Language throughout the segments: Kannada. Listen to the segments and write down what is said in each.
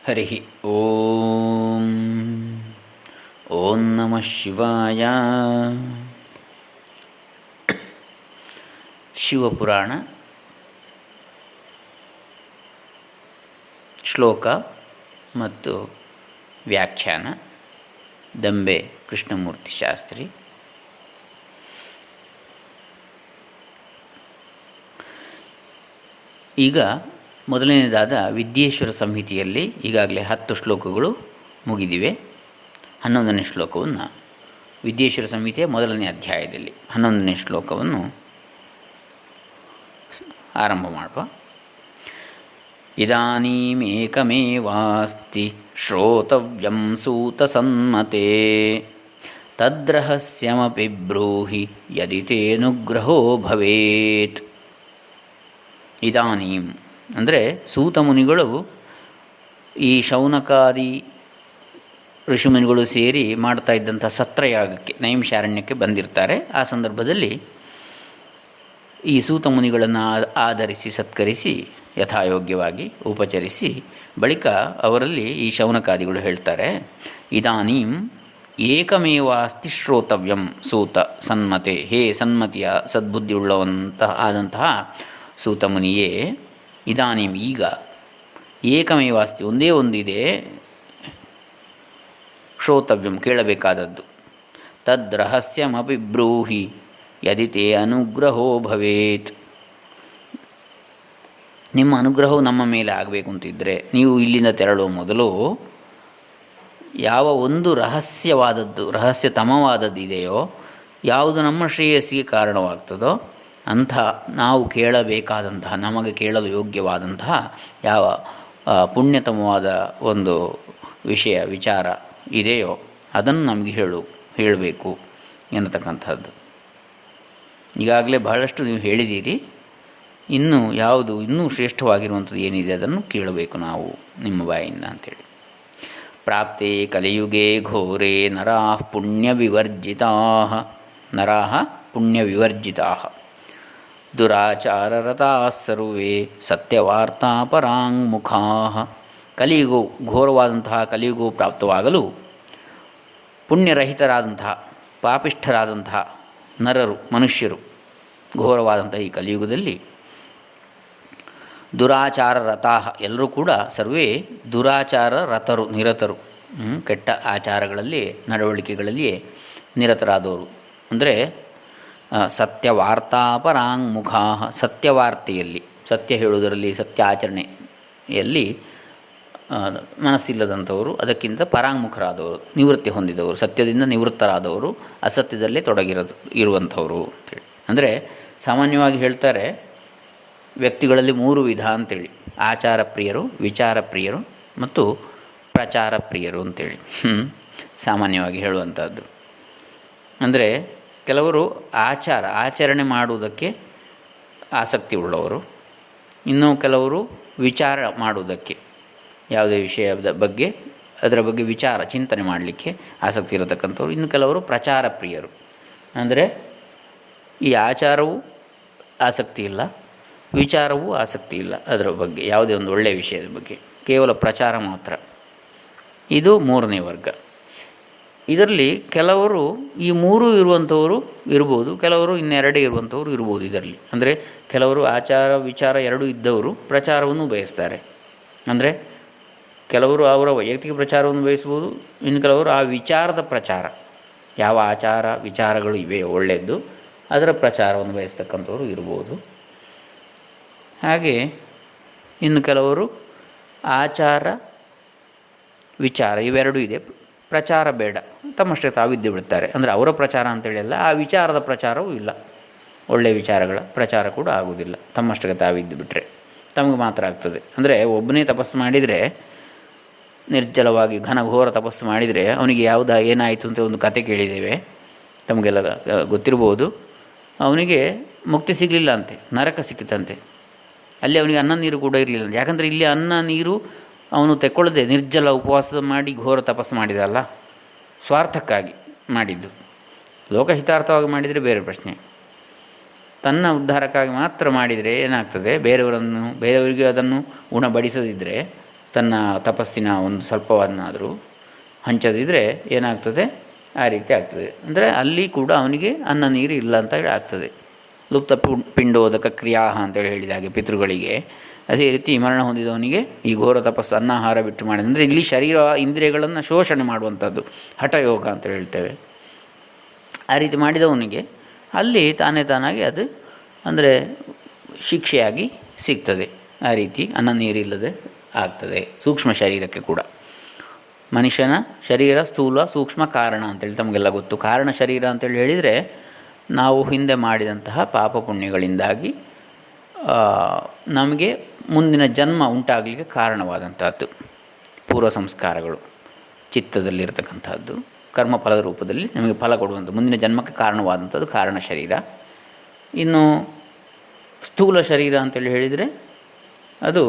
ಹರಿ ಓಂ. ಓಂ ನಮಃ ಶಿವಾಯ. ಶಿವಪುರಾಣ ಶ್ಲೋಕ ಮತ್ತು ವ್ಯಾಖ್ಯಾನ ದಂಬೆ ಕೃಷ್ಣಮೂರ್ತಿ ಶಾಸ್ತ್ರಿ. ಈಗ ಮೊದಲನೇದಾದ ವಿದ್ಯೇಶ್ವರ ಸಂಹಿತೆಯಲ್ಲಿ ಈಗಾಗಲೇ 10 ಶ್ಲೋಕಗಳು ಮುಗಿದಿವೆ. 11ನೇ ಶ್ಲೋಕವನ್ನು ವಿದ್ಯೇಶ್ವರ ಸಂಹಿತೆಯ ಮೊದಲನೇ ಅಧ್ಯಾಯದಲ್ಲಿ 11ನೇ ಶ್ಲೋಕವನ್ನು ಆರಂಭ ಮಾಡುವ. ಇದಾನೀಮೇಕಮೇವಾಸ್ತಿ ಶ್ರೋತವ್ಯಂ ಸೂತಸನ್ಮತೆ ತದ್ರಹಸ್ಯಮಪಿ ಬ್ರೂಹಿ ಯದಿ ತೇನುಗ್ರಹೋ ಭವೇತ್. ಇದಾನೀಂ ಅಂದರೆ ಸೂತ ಮುನಿಗಳು ಈ ಶೌನಕಾದಿ ಋಷಿಮುನಿಗಳು ಸೇರಿ ಮಾಡ್ತಾ ಇದ್ದಂಥ ಸತ್ರಯಾಗಕ್ಕೆ ನೈಮಿಷಾರಣ್ಯಕ್ಕೆ ಬಂದಿರ್ತಾರೆ. ಆ ಸಂದರ್ಭದಲ್ಲಿ ಈ ಸೂತ ಮುನಿಗಳನ್ನು ಆಧರಿಸಿ ಸತ್ಕರಿಸಿ ಯಥಾಯೋಗ್ಯವಾಗಿ ಉಪಚರಿಸಿ ಬಳಿಕ ಅವರಲ್ಲಿ ಈ ಶೌನಕಾದಿಗಳು ಹೇಳ್ತಾರೆ, ಇದಾನೀಂ ಏಕಮೇವಾಸ್ತಿ ಶ್ರೋತವ್ಯಂ ಸೂತ ಸನ್ಮತೆ. ಹೇ ಸನ್ಮತಿಯ ಆದಂತಹ ಸೂತ ಮುನಿಯೇ, ಇದಾನೀಂ ಈಗ ಏಕಮೇವಾಸ್ತಿ ಒಂದೇ ಒಂದಿದೆ, ಶ್ರೋತವ್ಯಂ ಕೇಳಬೇಕಾದದ್ದು. ತದ್ ರಹಸ್ಯಮಪಿ ಬ್ರೂಹಿ ಯದಿ ತೇ ಅನುಗ್ರಹೋ ಭವೇತ್. ನಿಮ್ಮ ಅನುಗ್ರಹವು ನಮ್ಮ ಮೇಲೆ ಆಗಬೇಕು ಅಂತಿದ್ದರೆ ನೀವು ಇಲ್ಲಿಂದ ತೆರಳುವ ಮೊದಲು ಯಾವ ಒಂದು ರಹಸ್ಯತಮವಾದದ್ದು ಇದೆಯೋ, ಯಾವುದು ನಮ್ಮ ಶ್ರೇಯಸ್ಸಿಗೆ ಕಾರಣವಾಗ್ತದೋ ಅಂಥ ನಾವು ಕೇಳಬೇಕಾದಂತಹ, ನಮಗೆ ಕೇಳಲು ಯೋಗ್ಯವಾದಂತಹ ಯಾವ ಪುಣ್ಯತಮವಾದ ಒಂದು ವಿಚಾರ ಇದೆಯೋ ಅದನ್ನು ನಮಗೆ ಹೇಳಬೇಕು ಎನ್ನತಕ್ಕಂಥದ್ದು. ಈಗಾಗಲೇ ಬಹಳಷ್ಟು ನೀವು ಹೇಳಿದ್ದೀರಿ, ಇನ್ನೂ ಶ್ರೇಷ್ಠವಾಗಿರುವಂಥದ್ದು ಏನಿದೆ ಅದನ್ನು ಕೇಳಬೇಕು ನಾವು ನಿಮ್ಮ ಬಾಯಿಂದ ಅಂತೇಳಿ. ಪ್ರಾಪ್ತೆ ಕಲಿಯುಗೆ ಘೋರೆ ನರಾಃ ಪುಣ್ಯವಿವರ್ಜಿತಾ ದುರಾಚಾರರತಾಃ ಸರ್ವೇ ಸತ್ಯವಾರ್ತಾಪರಾಂಗುಖಾಃ. ಘೋರವಾದಂತಹ ಕಲಿಯುಗವು ಪ್ರಾಪ್ತವಾಗಲು ಪುಣ್ಯರಹಿತರಾದಂತಹ ಪಾಪಿಷ್ಠರಾದಂತಹ ಮನುಷ್ಯರು ಘೋರವಾದಂತಹ ಈ ಕಲಿಯುಗದಲ್ಲಿ ದುರಾಚಾರರತಾಃ ಎಲ್ಲರೂ ಕೂಡ ಸರ್ವೇ ನಿರತರು, ಕೆಟ್ಟ ಆಚಾರಗಳಲ್ಲಿ ನಡವಳಿಕೆಗಳಲ್ಲಿಯೇ ನಿರತರಾದವರು. ಅಂದರೆ ಸತ್ಯವಾರ್ತಾಪರಾಂಗುಖಾಃ, ಸತ್ಯವಾರ್ತೆಯಲ್ಲಿ ಸತ್ಯ ಹೇಳುವುದರಲ್ಲಿ ಸತ್ಯ ಆಚರಣೆಯಲ್ಲಿ ಮನಸ್ಸಿಲ್ಲದಂಥವರು, ಅದಕ್ಕಿಂತ ಪರಾಂಗುಖರಾದವರು, ನಿವೃತ್ತಿ ಹೊಂದಿದವರು, ಸತ್ಯದಿಂದ ನಿವೃತ್ತರಾದವರು, ಅಸತ್ಯದಲ್ಲೇ ಇರುವಂಥವರು ಅಂತೇಳಿ. ಅಂದರೆ ಸಾಮಾನ್ಯವಾಗಿ ಹೇಳ್ತಾರೆ ವ್ಯಕ್ತಿಗಳಲ್ಲಿ 3 ವಿಧ ಅಂತೇಳಿ: ಆಚಾರ ಪ್ರಿಯರು, ವಿಚಾರ ಪ್ರಿಯರು ಮತ್ತು ಪ್ರಚಾರ ಪ್ರಿಯರು ಅಂತೇಳಿ ಸಾಮಾನ್ಯವಾಗಿ ಹೇಳುವಂಥದ್ದು. ಅಂದರೆ ಕೆಲವರು ಆಚರಣೆ ಮಾಡುವುದಕ್ಕೆ ಆಸಕ್ತಿ ಉಳ್ಳವರು, ಇನ್ನು ಕೆಲವರು ವಿಚಾರ ಮಾಡುವುದಕ್ಕೆ, ಯಾವುದೇ ವಿಷಯದ ಬಗ್ಗೆ ಅದರ ಬಗ್ಗೆ ಚಿಂತನೆ ಮಾಡಲಿಕ್ಕೆ ಆಸಕ್ತಿ ಇರತಕ್ಕಂಥವ್ರು. ಇನ್ನು ಕೆಲವರು ಪ್ರಚಾರ ಪ್ರಿಯರು, ಅಂದರೆ ಈ ಆಚಾರವೂ ಆಸಕ್ತಿ ಇಲ್ಲ, ವಿಚಾರವೂ ಆಸಕ್ತಿ ಇಲ್ಲ, ಅದರ ಬಗ್ಗೆ ಯಾವುದೇ ಒಂದು ಒಳ್ಳೆಯ ವಿಷಯದ ಬಗ್ಗೆ ಕೇವಲ ಪ್ರಚಾರ ಮಾತ್ರ. ಇದು 3ನೇ ವರ್ಗ. ಇದರಲ್ಲಿ ಕೆಲವರು ಈ 3 ಇರುವಂಥವರು ಇರ್ಬೋದು, ಕೆಲವರು ಇನ್ನೆರಡೇ ಇರುವಂಥವರು ಇರ್ಬೋದು ಇದರಲ್ಲಿ. ಅಂದರೆ ಕೆಲವರು ಆಚಾರ ವಿಚಾರ ಎರಡೂ ಇದ್ದವರು ಪ್ರಚಾರವನ್ನು ಬಯಸ್ತಾರೆ. ಅಂದರೆ ಕೆಲವರು ಅವರ ವೈಯಕ್ತಿಕ ಪ್ರಚಾರವನ್ನು ಬಯಸ್ಬೋದು, ಇನ್ನು ಕೆಲವರು ಆ ವಿಚಾರದ ಪ್ರಚಾರ, ಯಾವ ಆಚಾರ ವಿಚಾರಗಳು ಇವೆಯೋ ಒಳ್ಳೆಯದು ಅದರ ಪ್ರಚಾರವನ್ನು ಬಯಸ್ತಕ್ಕಂಥವ್ರು ಇರ್ಬೋದು. ಹಾಗೆ ಇನ್ನು ಕೆಲವರು ಆಚಾರ ವಿಚಾರ ಇವೆರಡೂ ಇದೆ, ಪ್ರಚಾರ ಬೇಡ, ತಮ್ಮಷ್ಟೇ ತಾವಿದ್ದು ಬಿಡ್ತಾರೆ. ಅಂದರೆ ಅವರ ಪ್ರಚಾರ ಅಂತೇಳಿ ಅಲ್ಲ, ಆ ವಿಚಾರದ ಪ್ರಚಾರವೂ ಇಲ್ಲ, ಒಳ್ಳೆಯ ವಿಚಾರಗಳ ಪ್ರಚಾರ ಕೂಡ ಆಗುವುದಿಲ್ಲ. ತಮ್ಮಷ್ಟಕ್ಕೆ ತಾವಿದ್ದು ಬಿಟ್ಟರೆ ತಮಗೆ ಮಾತ್ರ ಆಗ್ತದೆ. ಅಂದರೆ ಒಬ್ಬನೇ ತಪಸ್ಸು ಮಾಡಿದರೆ, ನಿರ್ಜಲವಾಗಿ ಘನಘೋರ ತಪಸ್ಸು ಮಾಡಿದರೆ ಅವನಿಗೆ ಏನಾಯಿತು ಅಂತ ಒಂದು ಕತೆ ಕೇಳಿದ್ದೇವೆ, ತಮಗೆಲ್ಲ ಗೊತ್ತಿರ್ಬೋದು. ಅವನಿಗೆ ಮುಕ್ತಿ ಸಿಗಲಿಲ್ಲ ಅಂತೆ, ನರಕ ಸಿಕ್ಕಿತಂತೆ. ಅಲ್ಲಿ ಅವನಿಗೆ ಅನ್ನ ನೀರು ಕೂಡ ಇರಲಿಲ್ಲ. ಯಾಕಂದರೆ ಇಲ್ಲಿ ಅನ್ನ ನೀರು ಅವನು ತೆಕ್ಕೊಳ್ಳದೆ ನಿರ್ಜಲ ಉಪವಾಸ ಮಾಡಿ ಘೋರ ತಪಸ್ಸು ಮಾಡಿದಲ್ಲ, ಸ್ವಾರ್ಥಕ್ಕಾಗಿ ಮಾಡಿದ್ದು. ಲೋಕಹಿತಾರ್ಥವಾಗಿ ಮಾಡಿದರೆ ಬೇರೆ ಪ್ರಶ್ನೆ. ತನ್ನ ಉದ್ಧಾರಕ್ಕಾಗಿ ಮಾತ್ರ ಮಾಡಿದರೆ ಏನಾಗ್ತದೆ, ಬೇರೆಯವರಿಗೆ ಅದನ್ನು ಉಣಬಡಿಸದಿದ್ದರೆ ತನ್ನ ತಪಸ್ಸಿನ ಒಂದು ಸ್ವಲ್ಪವನ್ನಾದರೂ ಹಂಚದಿದ್ದರೆ ಏನಾಗ್ತದೆ, ಆ ರೀತಿ ಆಗ್ತದೆ. ಅಂದರೆ ಅಲ್ಲಿ ಕೂಡ ಅವನಿಗೆ ಅನ್ನ ನೀರು ಇಲ್ಲ ಅಂತ ಹೇಳಿ ಆಗ್ತದೆ. ಲುಪ್ತ ಪಿಂಡೋದಕ ಕ್ರಿಯಾ ಅಂತೇಳಿ ಹೇಳಿದ ಹಾಗೆ ಪಿತೃಗಳಿಗೆ, ಅದೇ ರೀತಿ ಮರಣ ಹೊಂದಿದವನಿಗೆ ಈ ಘೋರ ತಪಸ್ಸು ಅನ್ನಾಹಾರ ಬಿಟ್ಟು ಮಾಡಿದ, ಅಂದರೆ ಇಲ್ಲಿ ಶರೀರ ಇಂದ್ರಿಯಗಳನ್ನು ಶೋಷಣೆ ಮಾಡುವಂಥದ್ದು ಹಠಯೋಗ ಅಂತ ಹೇಳ್ತೇವೆ. ಆ ರೀತಿ ಮಾಡಿದವನಿಗೆ ಅಲ್ಲಿ ತಾನೇ ತಾನಾಗಿ ಅದು ಅಂದರೆ ಶಿಕ್ಷೆಯಾಗಿ ಸಿಗ್ತದೆ. ಆ ರೀತಿ ಅನ್ನ ನೀರಿಲ್ಲದೆ ಆಗ್ತದೆ. ಸೂಕ್ಷ್ಮ ಶರೀರಕ್ಕೆ ಕೂಡ ಮನುಷ್ಯನ ಶರೀರ ಸ್ಥೂಲ ಸೂಕ್ಷ್ಮ ಕಾರಣ ಅಂತೇಳಿ ತಮಗೆಲ್ಲ ಗೊತ್ತು. ಕಾರಣ ಶರೀರ ಅಂತೇಳಿ ಹೇಳಿದರೆ ನಾವು ಹಿಂದೆ ಮಾಡಿದಂತಹ ಪಾಪ ಪುಣ್ಯಗಳಿಂದಾಗಿ ನಮಗೆ ಮುಂದಿನ ಜನ್ಮ ಉಂಟಾಗಲಿಕ್ಕೆ ಕಾರಣವಾದಂಥದ್ದು ಪೂರ್ವ ಸಂಸ್ಕಾರಗಳು ಚಿತ್ತದಲ್ಲಿರ್ತಕ್ಕಂಥದ್ದು ಕರ್ಮಫಲದ ರೂಪದಲ್ಲಿ ನಮಗೆ ಫಲ ಕೊಡುವಂಥ ಮುಂದಿನ ಜನ್ಮಕ್ಕೆ ಕಾರಣವಾದಂಥದ್ದು ಕಾರಣ ಶರೀರ. ಇನ್ನು ಸ್ಥೂಲ ಶರೀರ ಅಂತೇಳಿ ಹೇಳಿದರೆ ಅದು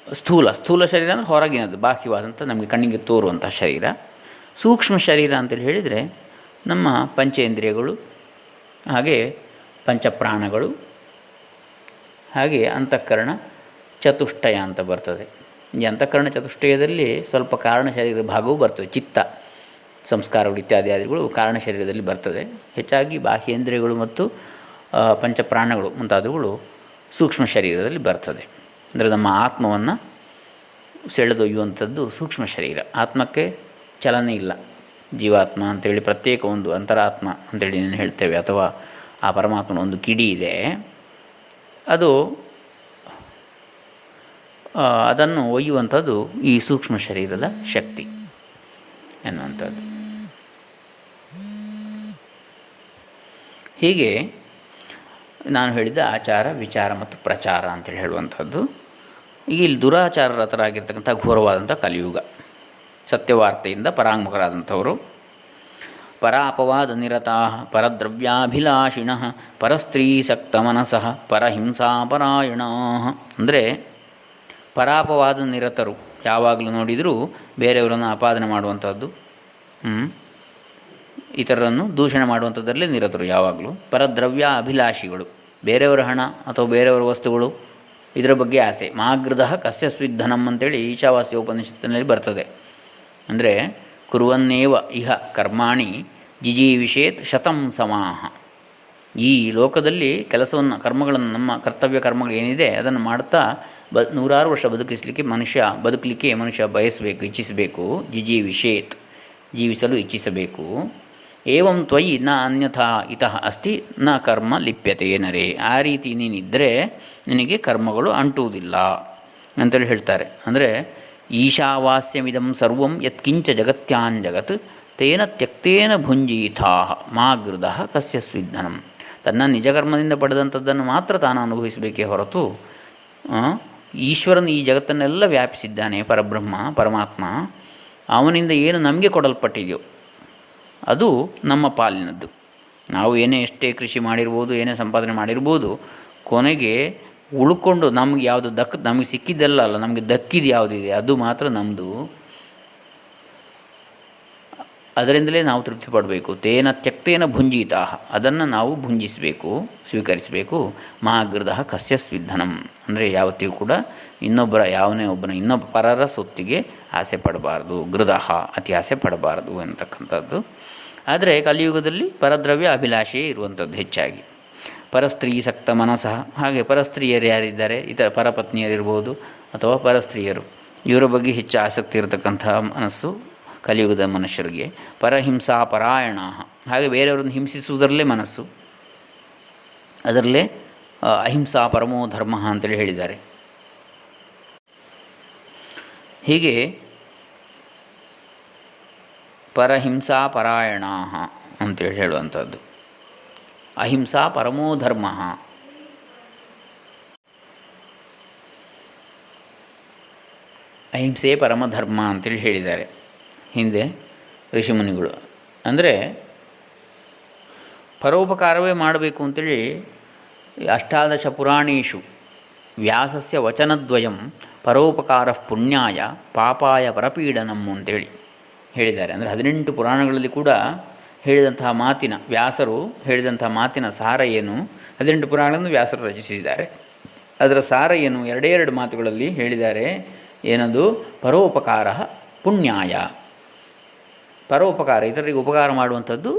ಸ್ಥೂಲ ಶರೀರ ಅಂದರೆ ಹೊರಗಿನದು, ಬಾಹ್ಯವಾದಂಥ ನಮಗೆ ಕಣ್ಣಿಗೆ ತೋರುವಂಥ ಶರೀರ. ಸೂಕ್ಷ್ಮ ಶರೀರ ಅಂತೇಳಿ ಹೇಳಿದರೆ ನಮ್ಮ ಪಂಚೇಂದ್ರಿಯಗಳು, ಹಾಗೆ ಪಂಚಪ್ರಾಣಗಳು, ಹಾಗೆ ಅಂತಃಕರಣ ಚತುಷ್ಟಯ ಅಂತ ಬರ್ತದೆ. ಈ ಅಂತಃಕರಣ ಚತುಷ್ಟಯದಲ್ಲಿ ಸ್ವಲ್ಪ ಕಾರಣ ಶರೀರ ಭಾಗವೂ ಬರ್ತದೆ. ಚಿತ್ತ ಸಂಸ್ಕಾರಗಳು ಇತ್ಯಾದಿಗಳು ಕಾರಣ ಶರೀರದಲ್ಲಿ ಬರ್ತದೆ. ಹೆಚ್ಚಾಗಿ ಬಾಹ್ಯೇಂದ್ರಿಯಗಳು ಮತ್ತು ಪಂಚಪ್ರಾಣಗಳು ಮುಂತಾದವುಗಳು ಸೂಕ್ಷ್ಮ ಶರೀರದಲ್ಲಿ ಬರ್ತದೆ. ಅಂದರೆ ನಮ್ಮ ಆತ್ಮವನ್ನು ಸೆಳೆದೊಯ್ಯುವಂಥದ್ದು ಸೂಕ್ಷ್ಮ ಶರೀರ. ಆತ್ಮಕ್ಕೆ ಚಲನೆ ಇಲ್ಲ. ಜೀವಾತ್ಮ ಅಂತೇಳಿ ಪ್ರತ್ಯೇಕ ಒಂದು ಅಂತರಾತ್ಮ ಅಂತೇಳಿ ಏನು ಹೇಳ್ತೇವೆ, ಅಥವಾ ಆ ಪರಮಾತ್ಮನ ಒಂದು ಕಿಡಿ ಇದೆ, ಅದು ಅದನ್ನು ಒಯ್ಯುವಂಥದ್ದು ಈ ಸೂಕ್ಷ್ಮ ಶರೀರದ ಶಕ್ತಿ ಎನ್ನುವಂಥದ್ದು. ಹೀಗೆ ನಾನು ಹೇಳಿದ ಆಚಾರ ವಿಚಾರ ಮತ್ತು ಪ್ರಚಾರ ಅಂತೇಳಿ ಹೇಳುವಂಥದ್ದು. ಈಗ ಇಲ್ಲಿ ದುರಾಚಾರರತರಾಗಿರ್ತಕ್ಕಂಥ ಘೋರವಾದಂಥ ಕಲಿಯುಗ. ಸತ್ಯವಾರ್ತೆಯಿಂದ ಪರಾಂಗುಖರಾದಂಥವರು ಪರಾಪವಾದ ನಿರತಾ ಪರದ್ರವ್ಯಾಭಿಲಾಷಿಣಃ ಪರಸ್ತ್ರೀಸಕ್ತ ಮನಸಃ ಪರಹಿಂಸಾಪರಾಯಣ. ಅಂದರೆ ಪರಾಪವಾದ ನಿರತರು, ಯಾವಾಗಲೂ ನೋಡಿದರೂ ಬೇರೆಯವರನ್ನು ಅಪಾದನೆ ಮಾಡುವಂಥದ್ದು, ಇತರರನ್ನು ದೂಷಣೆ ಮಾಡುವಂಥದ್ದರಲ್ಲಿ ನಿರತರು ಯಾವಾಗಲೂ. ಪರದ್ರವ್ಯ ಅಭಿಲಾಷಿಗಳು, ಬೇರೆಯವರ ಹಣ ಅಥವಾ ಬೇರೆಯವರ ವಸ್ತುಗಳು ಇದರ ಬಗ್ಗೆ ಆಸೆ. ಮಾಗೃಧ ಕಸ್ಯ ಸ್ವಿಧನಂ ಅಂತೇಳಿ ಈಶಾವಾಸ್ಯ ಉಪನಿಷತ್ತಿನಲ್ಲಿ ಬರ್ತದೆ. ಅಂದರೆ ಕುರುವನ್ನೇವ ಇಹ ಕರ್ಮಾಣಿ ಜಿಜೀವಿಷೇತ್ ಶತಂ ಸಮಾಹ. ಈ ಲೋಕದಲ್ಲಿ ಕೆಲಸವನ್ನು ಕರ್ಮಗಳನ್ನು ನಮ್ಮ ಕರ್ತವ್ಯ ಕರ್ಮಗಳು ಏನಿದೆ ಅದನ್ನು ಮಾಡ್ತಾ ನೂರಾರು ವರ್ಷ ಬದುಕಲಿಕ್ಕೆ ಮನುಷ್ಯ ಬಯಸಬೇಕು, ಇಚ್ಛಿಸಬೇಕು. ಜಿಜೀವಿಷೇತ್ ಜೀವಿಸಲು ಇಚ್ಛಿಸಬೇಕು. ಏವಂ ತ್ವಯಿ ನ ಅನ್ಯಥಾ ಇತಃ ಅಸ್ತಿ ನ ಕರ್ಮ ಲಿಪ್ಯತೆ ನರೇ. ಆ ರೀತಿ ನೀನಿದ್ದರೆ ನಿನಗೆ ಕರ್ಮಗಳು ಅಂಟುವುದಿಲ್ಲ ಅಂತೇಳಿ ಹೇಳ್ತಾರೆ. ಅಂದರೆ ಈಶಾವಾಸ್ಯಮಿದಂ ಸರ್ವಂ ಯತ್ಕಿಂಚ ಜಗತ್ಯಾನ್ ತೇನ ತ್ಯಕ್ತೇನ ಭುಂಜೀಥಾ ಮಾಗೃಧ ಕಸ್ಯ ಸ್ವಿಧನಂ. ತನ್ನ ನಿಜಕರ್ಮದಿಂದ ಪಡೆದಂಥದ್ದನ್ನು ಮಾತ್ರ ತಾನು ಅನುಭವಿಸಬೇಕೇ ಹೊರತು ಈಶ್ವರನು ಈ ಜಗತ್ತನ್ನೆಲ್ಲ ವ್ಯಾಪಿಸಿದ್ದಾನೆ, ಪರಬ್ರಹ್ಮ ಪರಮಾತ್ಮ, ಅವನಿಂದ ಏನು ನಮಗೆ ಕೊಡಲ್ಪಟ್ಟಿದೆಯೋ ಅದು ನಮ್ಮ ಪಾಲಿನದ್ದು. ನಾವು ಎಷ್ಟೇ ಕೃಷಿ ಮಾಡಿರ್ಬೋದು, ಏನೇ ಸಂಪಾದನೆ ಮಾಡಿರ್ಬೋದು, ಕೊನೆಗೆ ಉಳ್ಕೊಂಡು ನಮಗೆ ಯಾವುದು ನಮಗೆ ಸಿಕ್ಕಿದ್ದೆಲ್ಲ ಅಲ್ಲ, ನಮಗೆ ದಕ್ಕಿದ್ದು ಯಾವುದಿದೆ ಅದು ಮಾತ್ರ ನಮ್ಮದು. ಅದರಿಂದಲೇ ನಾವು ತೃಪ್ತಿ ಪಡಬೇಕು. ತೇನ ತ್ಯಕ್ತೇನ ಭುಂಜಿತಾ, ಅದನ್ನು ನಾವು ಭುಂಜಿಸಬೇಕು, ಸ್ವೀಕರಿಸಬೇಕು. ಮಾಗೃಧ ಕಸ್ಯ ಸ್ವಿಧನಂ. ಅಂದರೆ ಯಾವತ್ತಿಗೂ ಕೂಡ ಇನ್ನೊಬ್ಬ ಪರರ ಸೊತ್ತಿಗೆ ಆಸೆ ಪಡಬಾರ್ದು. ಗೃಧ ಅತಿ ಆಸೆ ಪಡಬಾರ್ದು ಅಂತಕ್ಕಂಥದ್ದು. ಆದರೆ ಕಲಿಯುಗದಲ್ಲಿ ಪರದ್ರವ್ಯ ಅಭಿಲಾಷೆಯೇ ಇರುವಂಥದ್ದು ಹೆಚ್ಚಾಗಿ. ಪರಸ್ತ್ರೀ ಸಕ್ತ ಮನಸಃ, ಹಾಗೆ ಪರಸ್ತ್ರೀಯರು ಯಾರಿದ್ದಾರೆ, ಇತರ ಪರಪತ್ನಿಯರಿರ್ಬೋದು ಅಥವಾ ಪರಸ್ತ್ರೀಯರು, ಇವರ ಬಗ್ಗೆ ಹೆಚ್ಚು ಆಸಕ್ತಿ ಇರತಕ್ಕಂಥ ಮನಸ್ಸು ಕಲಿಯುಗದ ಮನುಷ್ಯರಿಗೆ. ಪರಹಿಂಸಾ ಪರಾಯಣ, ಹಾಗೆ ಬೇರೆಯವರನ್ನು ಹಿಂಸಿಸುವುದರಲ್ಲೇ ಮನಸ್ಸು, ಅದರಲ್ಲೇ ಅಹಿಂಸಾ ಪರಮೋ ಧರ್ಮ ಅಂತೇಳಿ ಹೇಳಿದ್ದಾರೆ. ಹೀಗೆ ಪರಹಿಂಸಾ ಪರಾಯಣ ಅಂತೇಳಿ ಹೇಳುವಂಥದ್ದು. ಅಹಿಂಸಾ ಪರಮೋ ಧರ್ಮ, ಅಹಿಂಸೆ ಪರಮಧರ್ಮ ಅಂತೇಳಿ ಹೇಳಿದ್ದಾರೆ ಹಿಂದೆ ಋಷಿಮುನಿಗಳು. ಅಂದರೆ ಪರೋಪಕಾರವೇ ಮಾಡಬೇಕು ಅಂತೇಳಿ ಅಷ್ಟಾದಶ ಪುರಾಣೇಶು ವ್ಯಾಸಸ್ಯ ವಚನದ್ವಯಂ ಪರೋಪಕಾರ ಪುಣ್ಯಾಯ ಪಾಪಾಯ ಪರಪೀಡನಂ ಅಂತೇಳಿ ಹೇಳಿದ್ದಾರೆ. ಅಂದರೆ 18 ಪುರಾಣಗಳಲ್ಲಿ ಕೂಡ ಹೇಳಿದಂತಹ ವ್ಯಾಸರು ಹೇಳಿದಂತಹ ಮಾತಿನ ಸಾರ ಏನು, 18 ಪುರಾಣಗಳನ್ನು ವ್ಯಾಸರು ರಚಿಸಿದ್ದಾರೆ. ಅದರ ಸಾರ ಏನು? ಎರಡೇ ಎರಡು ಮಾತುಗಳಲ್ಲಿ ಹೇಳಿದ್ದಾರೆ. ಏನದು? ಪರೋಪಕಾರ ಪುಣ್ಯಾಯ. ಪರೋಪಕಾರ, ಇತರರಿಗೆ ಉಪಕಾರ ಮಾಡುವಂಥದ್ದು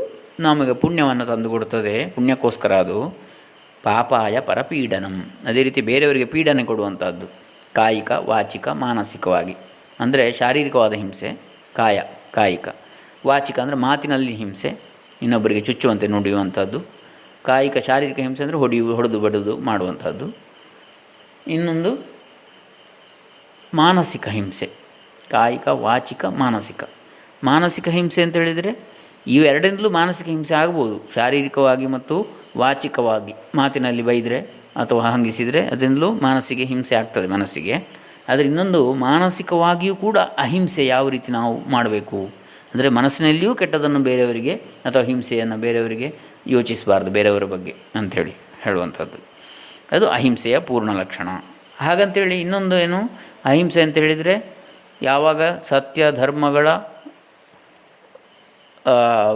ನಮಗೆ ಪುಣ್ಯವನ್ನು ತಂದುಕೊಡುತ್ತದೆ, ಪುಣ್ಯಕ್ಕೋಸ್ಕರ ಅದು. ಪಾಪಾಯ ಪರಪೀಡನಂ, ಅದೇ ರೀತಿ ಬೇರೆಯವರಿಗೆ ಪೀಡನೆ ಕೊಡುವಂಥದ್ದು, ಕಾಯಿಕ ವಾಚಿಕ ಮಾನಸಿಕವಾಗಿ. ಅಂದರೆ ಶಾರೀರಿಕವಾದ ಹಿಂಸೆ ಕಾಯಿಕ, ವಾಚಿಕ ಅಂದರೆ ಮಾತಿನಲ್ಲಿ ಹಿಂಸೆ, ಇನ್ನೊಬ್ಬರಿಗೆ ಚುಚ್ಚುವಂತೆ ನುಡಿಯುವಂಥದ್ದು. ಕಾಯಿಕ ಶಾರೀರಿಕ ಹಿಂಸೆ ಅಂದರೆ ಹೊಡೆದು ಬಡಿದು ಮಾಡುವಂಥದ್ದು. ಇನ್ನೊಂದು ಮಾನಸಿಕ ಹಿಂಸೆ, ಕಾಯಿಕ ವಾಚಿಕ ಮಾನಸಿಕ. ಮಾನಸಿಕ ಹಿಂಸೆ ಅಂತ ಹೇಳಿದರೆ ಇವೆರಡರಿಂದಲೂ ಮಾನಸಿಕ ಹಿಂಸೆ ಆಗ್ಬೋದು, ಶಾರೀರಿಕವಾಗಿ ಮತ್ತು ವಾಚಿಕವಾಗಿ. ಮಾತಿನಲ್ಲಿ ಬೈದರೆ ಅಥವಾ ಹಂಗಿಸಿದರೆ ಅದರಿಂದಲೂ ಮಾನಸಿಕ ಹಿಂಸೆ ಆಗ್ತದೆ ಮನಸ್ಸಿಗೆ. ಆದರೆ ಇನ್ನೊಂದು ಮಾನಸಿಕವಾಗಿಯೂ ಕೂಡ ಅಹಿಂಸೆ ಯಾವ ರೀತಿ ನಾವು ಮಾಡಬೇಕು ಅಂದರೆ ಮನಸ್ಸಿನಲ್ಲಿಯೂ ಕೆಟ್ಟದನ್ನು ಬೇರೆಯವರಿಗೆ ಅಥವಾ ಹಿಂಸೆಯನ್ನು ಬೇರೆಯವರಿಗೆ ಯೋಚಿಸಬಾರ್ದು ಬೇರೆಯವರ ಬಗ್ಗೆ ಅಂಥೇಳಿ ಹೇಳುವಂಥದ್ದು. ಅದು ಅಹಿಂಸೆಯ ಪೂರ್ಣ ಲಕ್ಷಣ. ಹಾಗಂತೇಳಿ ಇನ್ನೊಂದು ಏನು ಅಹಿಂಸೆ ಅಂತ ಹೇಳಿದರೆ, ಯಾವಾಗ ಸತ್ಯ ಧರ್ಮಗಳ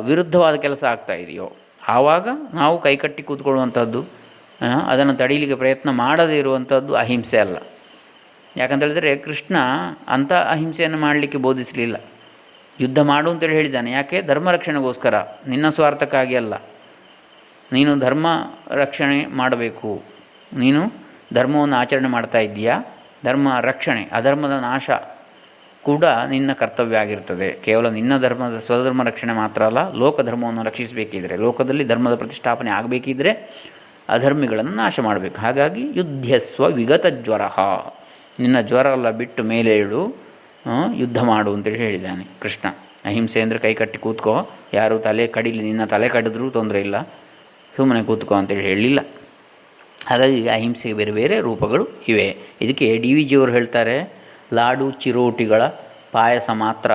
ವಿರುದ್ಧವಾದ ಕೆಲಸ ಆಗ್ತಾಯಿದೆಯೋ ಆವಾಗ ನಾವು ಕೈಕಟ್ಟಿ ಕೂತ್ಕೊಳ್ಳುವಂಥದ್ದು, ಅದನ್ನು ತಡೀಲಿಕ್ಕೆ ಪ್ರಯತ್ನ ಮಾಡದೇ ಇರುವಂಥದ್ದು ಅಹಿಂಸೆ ಅಲ್ಲ. ಯಾಕಂತೇಳಿದರೆ ಕೃಷ್ಣ ಅಂಥ ಅಹಿಂಸೆಯನ್ನು ಮಾಡಲಿಕ್ಕೆ ಬೋಧಿಸಲಿಲ್ಲ. ಯುದ್ಧ ಮಾಡು ಅಂತೇಳಿ ಹೇಳಿದ್ದಾನೆ. ಯಾಕೆ? ಧರ್ಮ ರಕ್ಷಣೆಗೋಸ್ಕರ, ನಿನ್ನ ಸ್ವಾರ್ಥಕ್ಕಾಗಿ ಅಲ್ಲ. ನೀನು ಧರ್ಮ ರಕ್ಷಣೆ ಮಾಡಬೇಕು, ನೀನು ಧರ್ಮವನ್ನು ಆಚರಣೆ ಮಾಡ್ತಾ ಇದ್ದೀಯಾ, ಧರ್ಮ ರಕ್ಷಣೆ, ಅಧರ್ಮದ ನಾಶ ಕೂಡ ನಿನ್ನ ಕರ್ತವ್ಯ ಆಗಿರ್ತದೆ. ಕೇವಲ ನಿನ್ನ ಧರ್ಮದ ಸ್ವಧರ್ಮ ರಕ್ಷಣೆ ಮಾತ್ರ ಅಲ್ಲ, ಲೋಕಧರ್ಮವನ್ನು ರಕ್ಷಿಸಬೇಕಿದ್ರೆ, ಲೋಕದಲ್ಲಿ ಧರ್ಮದ ಪ್ರತಿಷ್ಠಾಪನೆ ಆಗಬೇಕಿದ್ರೆ ಅಧರ್ಮಿಗಳನ್ನು ನಾಶ ಮಾಡಬೇಕು. ಹಾಗಾಗಿ ಯುದ್ಧಸ್ವ ವಿಗತ ಜ್ವರ, ನಿನ್ನ ಜ್ವರ ಎಲ್ಲ ಬಿಟ್ಟು ಮೇಲೆ ಇಳು, ಯುದ್ಧ ಮಾಡು ಅಂತೇಳಿ ಹೇಳಿದ್ದಾನೆ ಕೃಷ್ಣ. ಅಹಿಂಸೆ ಅಂದರೆ ಕೈ ಕಟ್ಟಿ ಕೂತ್ಕೋ, ಯಾರು ತಲೆ ಕಡಿಲಿ, ನಿನ್ನ ತಲೆ ಕಡಿದ್ರೂ ತೊಂದರೆ ಇಲ್ಲ, ಸುಮ್ಮನೆ ಕೂತ್ಕೋ ಅಂತೇಳಿ ಹೇಳಿಲ್ಲ. ಹಾಗಾಗಿ ಅಹಿಂಸೆಗೆ ಬೇರೆ ಬೇರೆ ರೂಪಗಳು ಇವೆ. ಇದಕ್ಕೆ ಡಿ ವಿ ಜಿಯವರು ಹೇಳ್ತಾರೆ, ಲಾಡು ಚಿರೋಟಿಗಳ ಪಾಯಸ ಮಾತ್ರ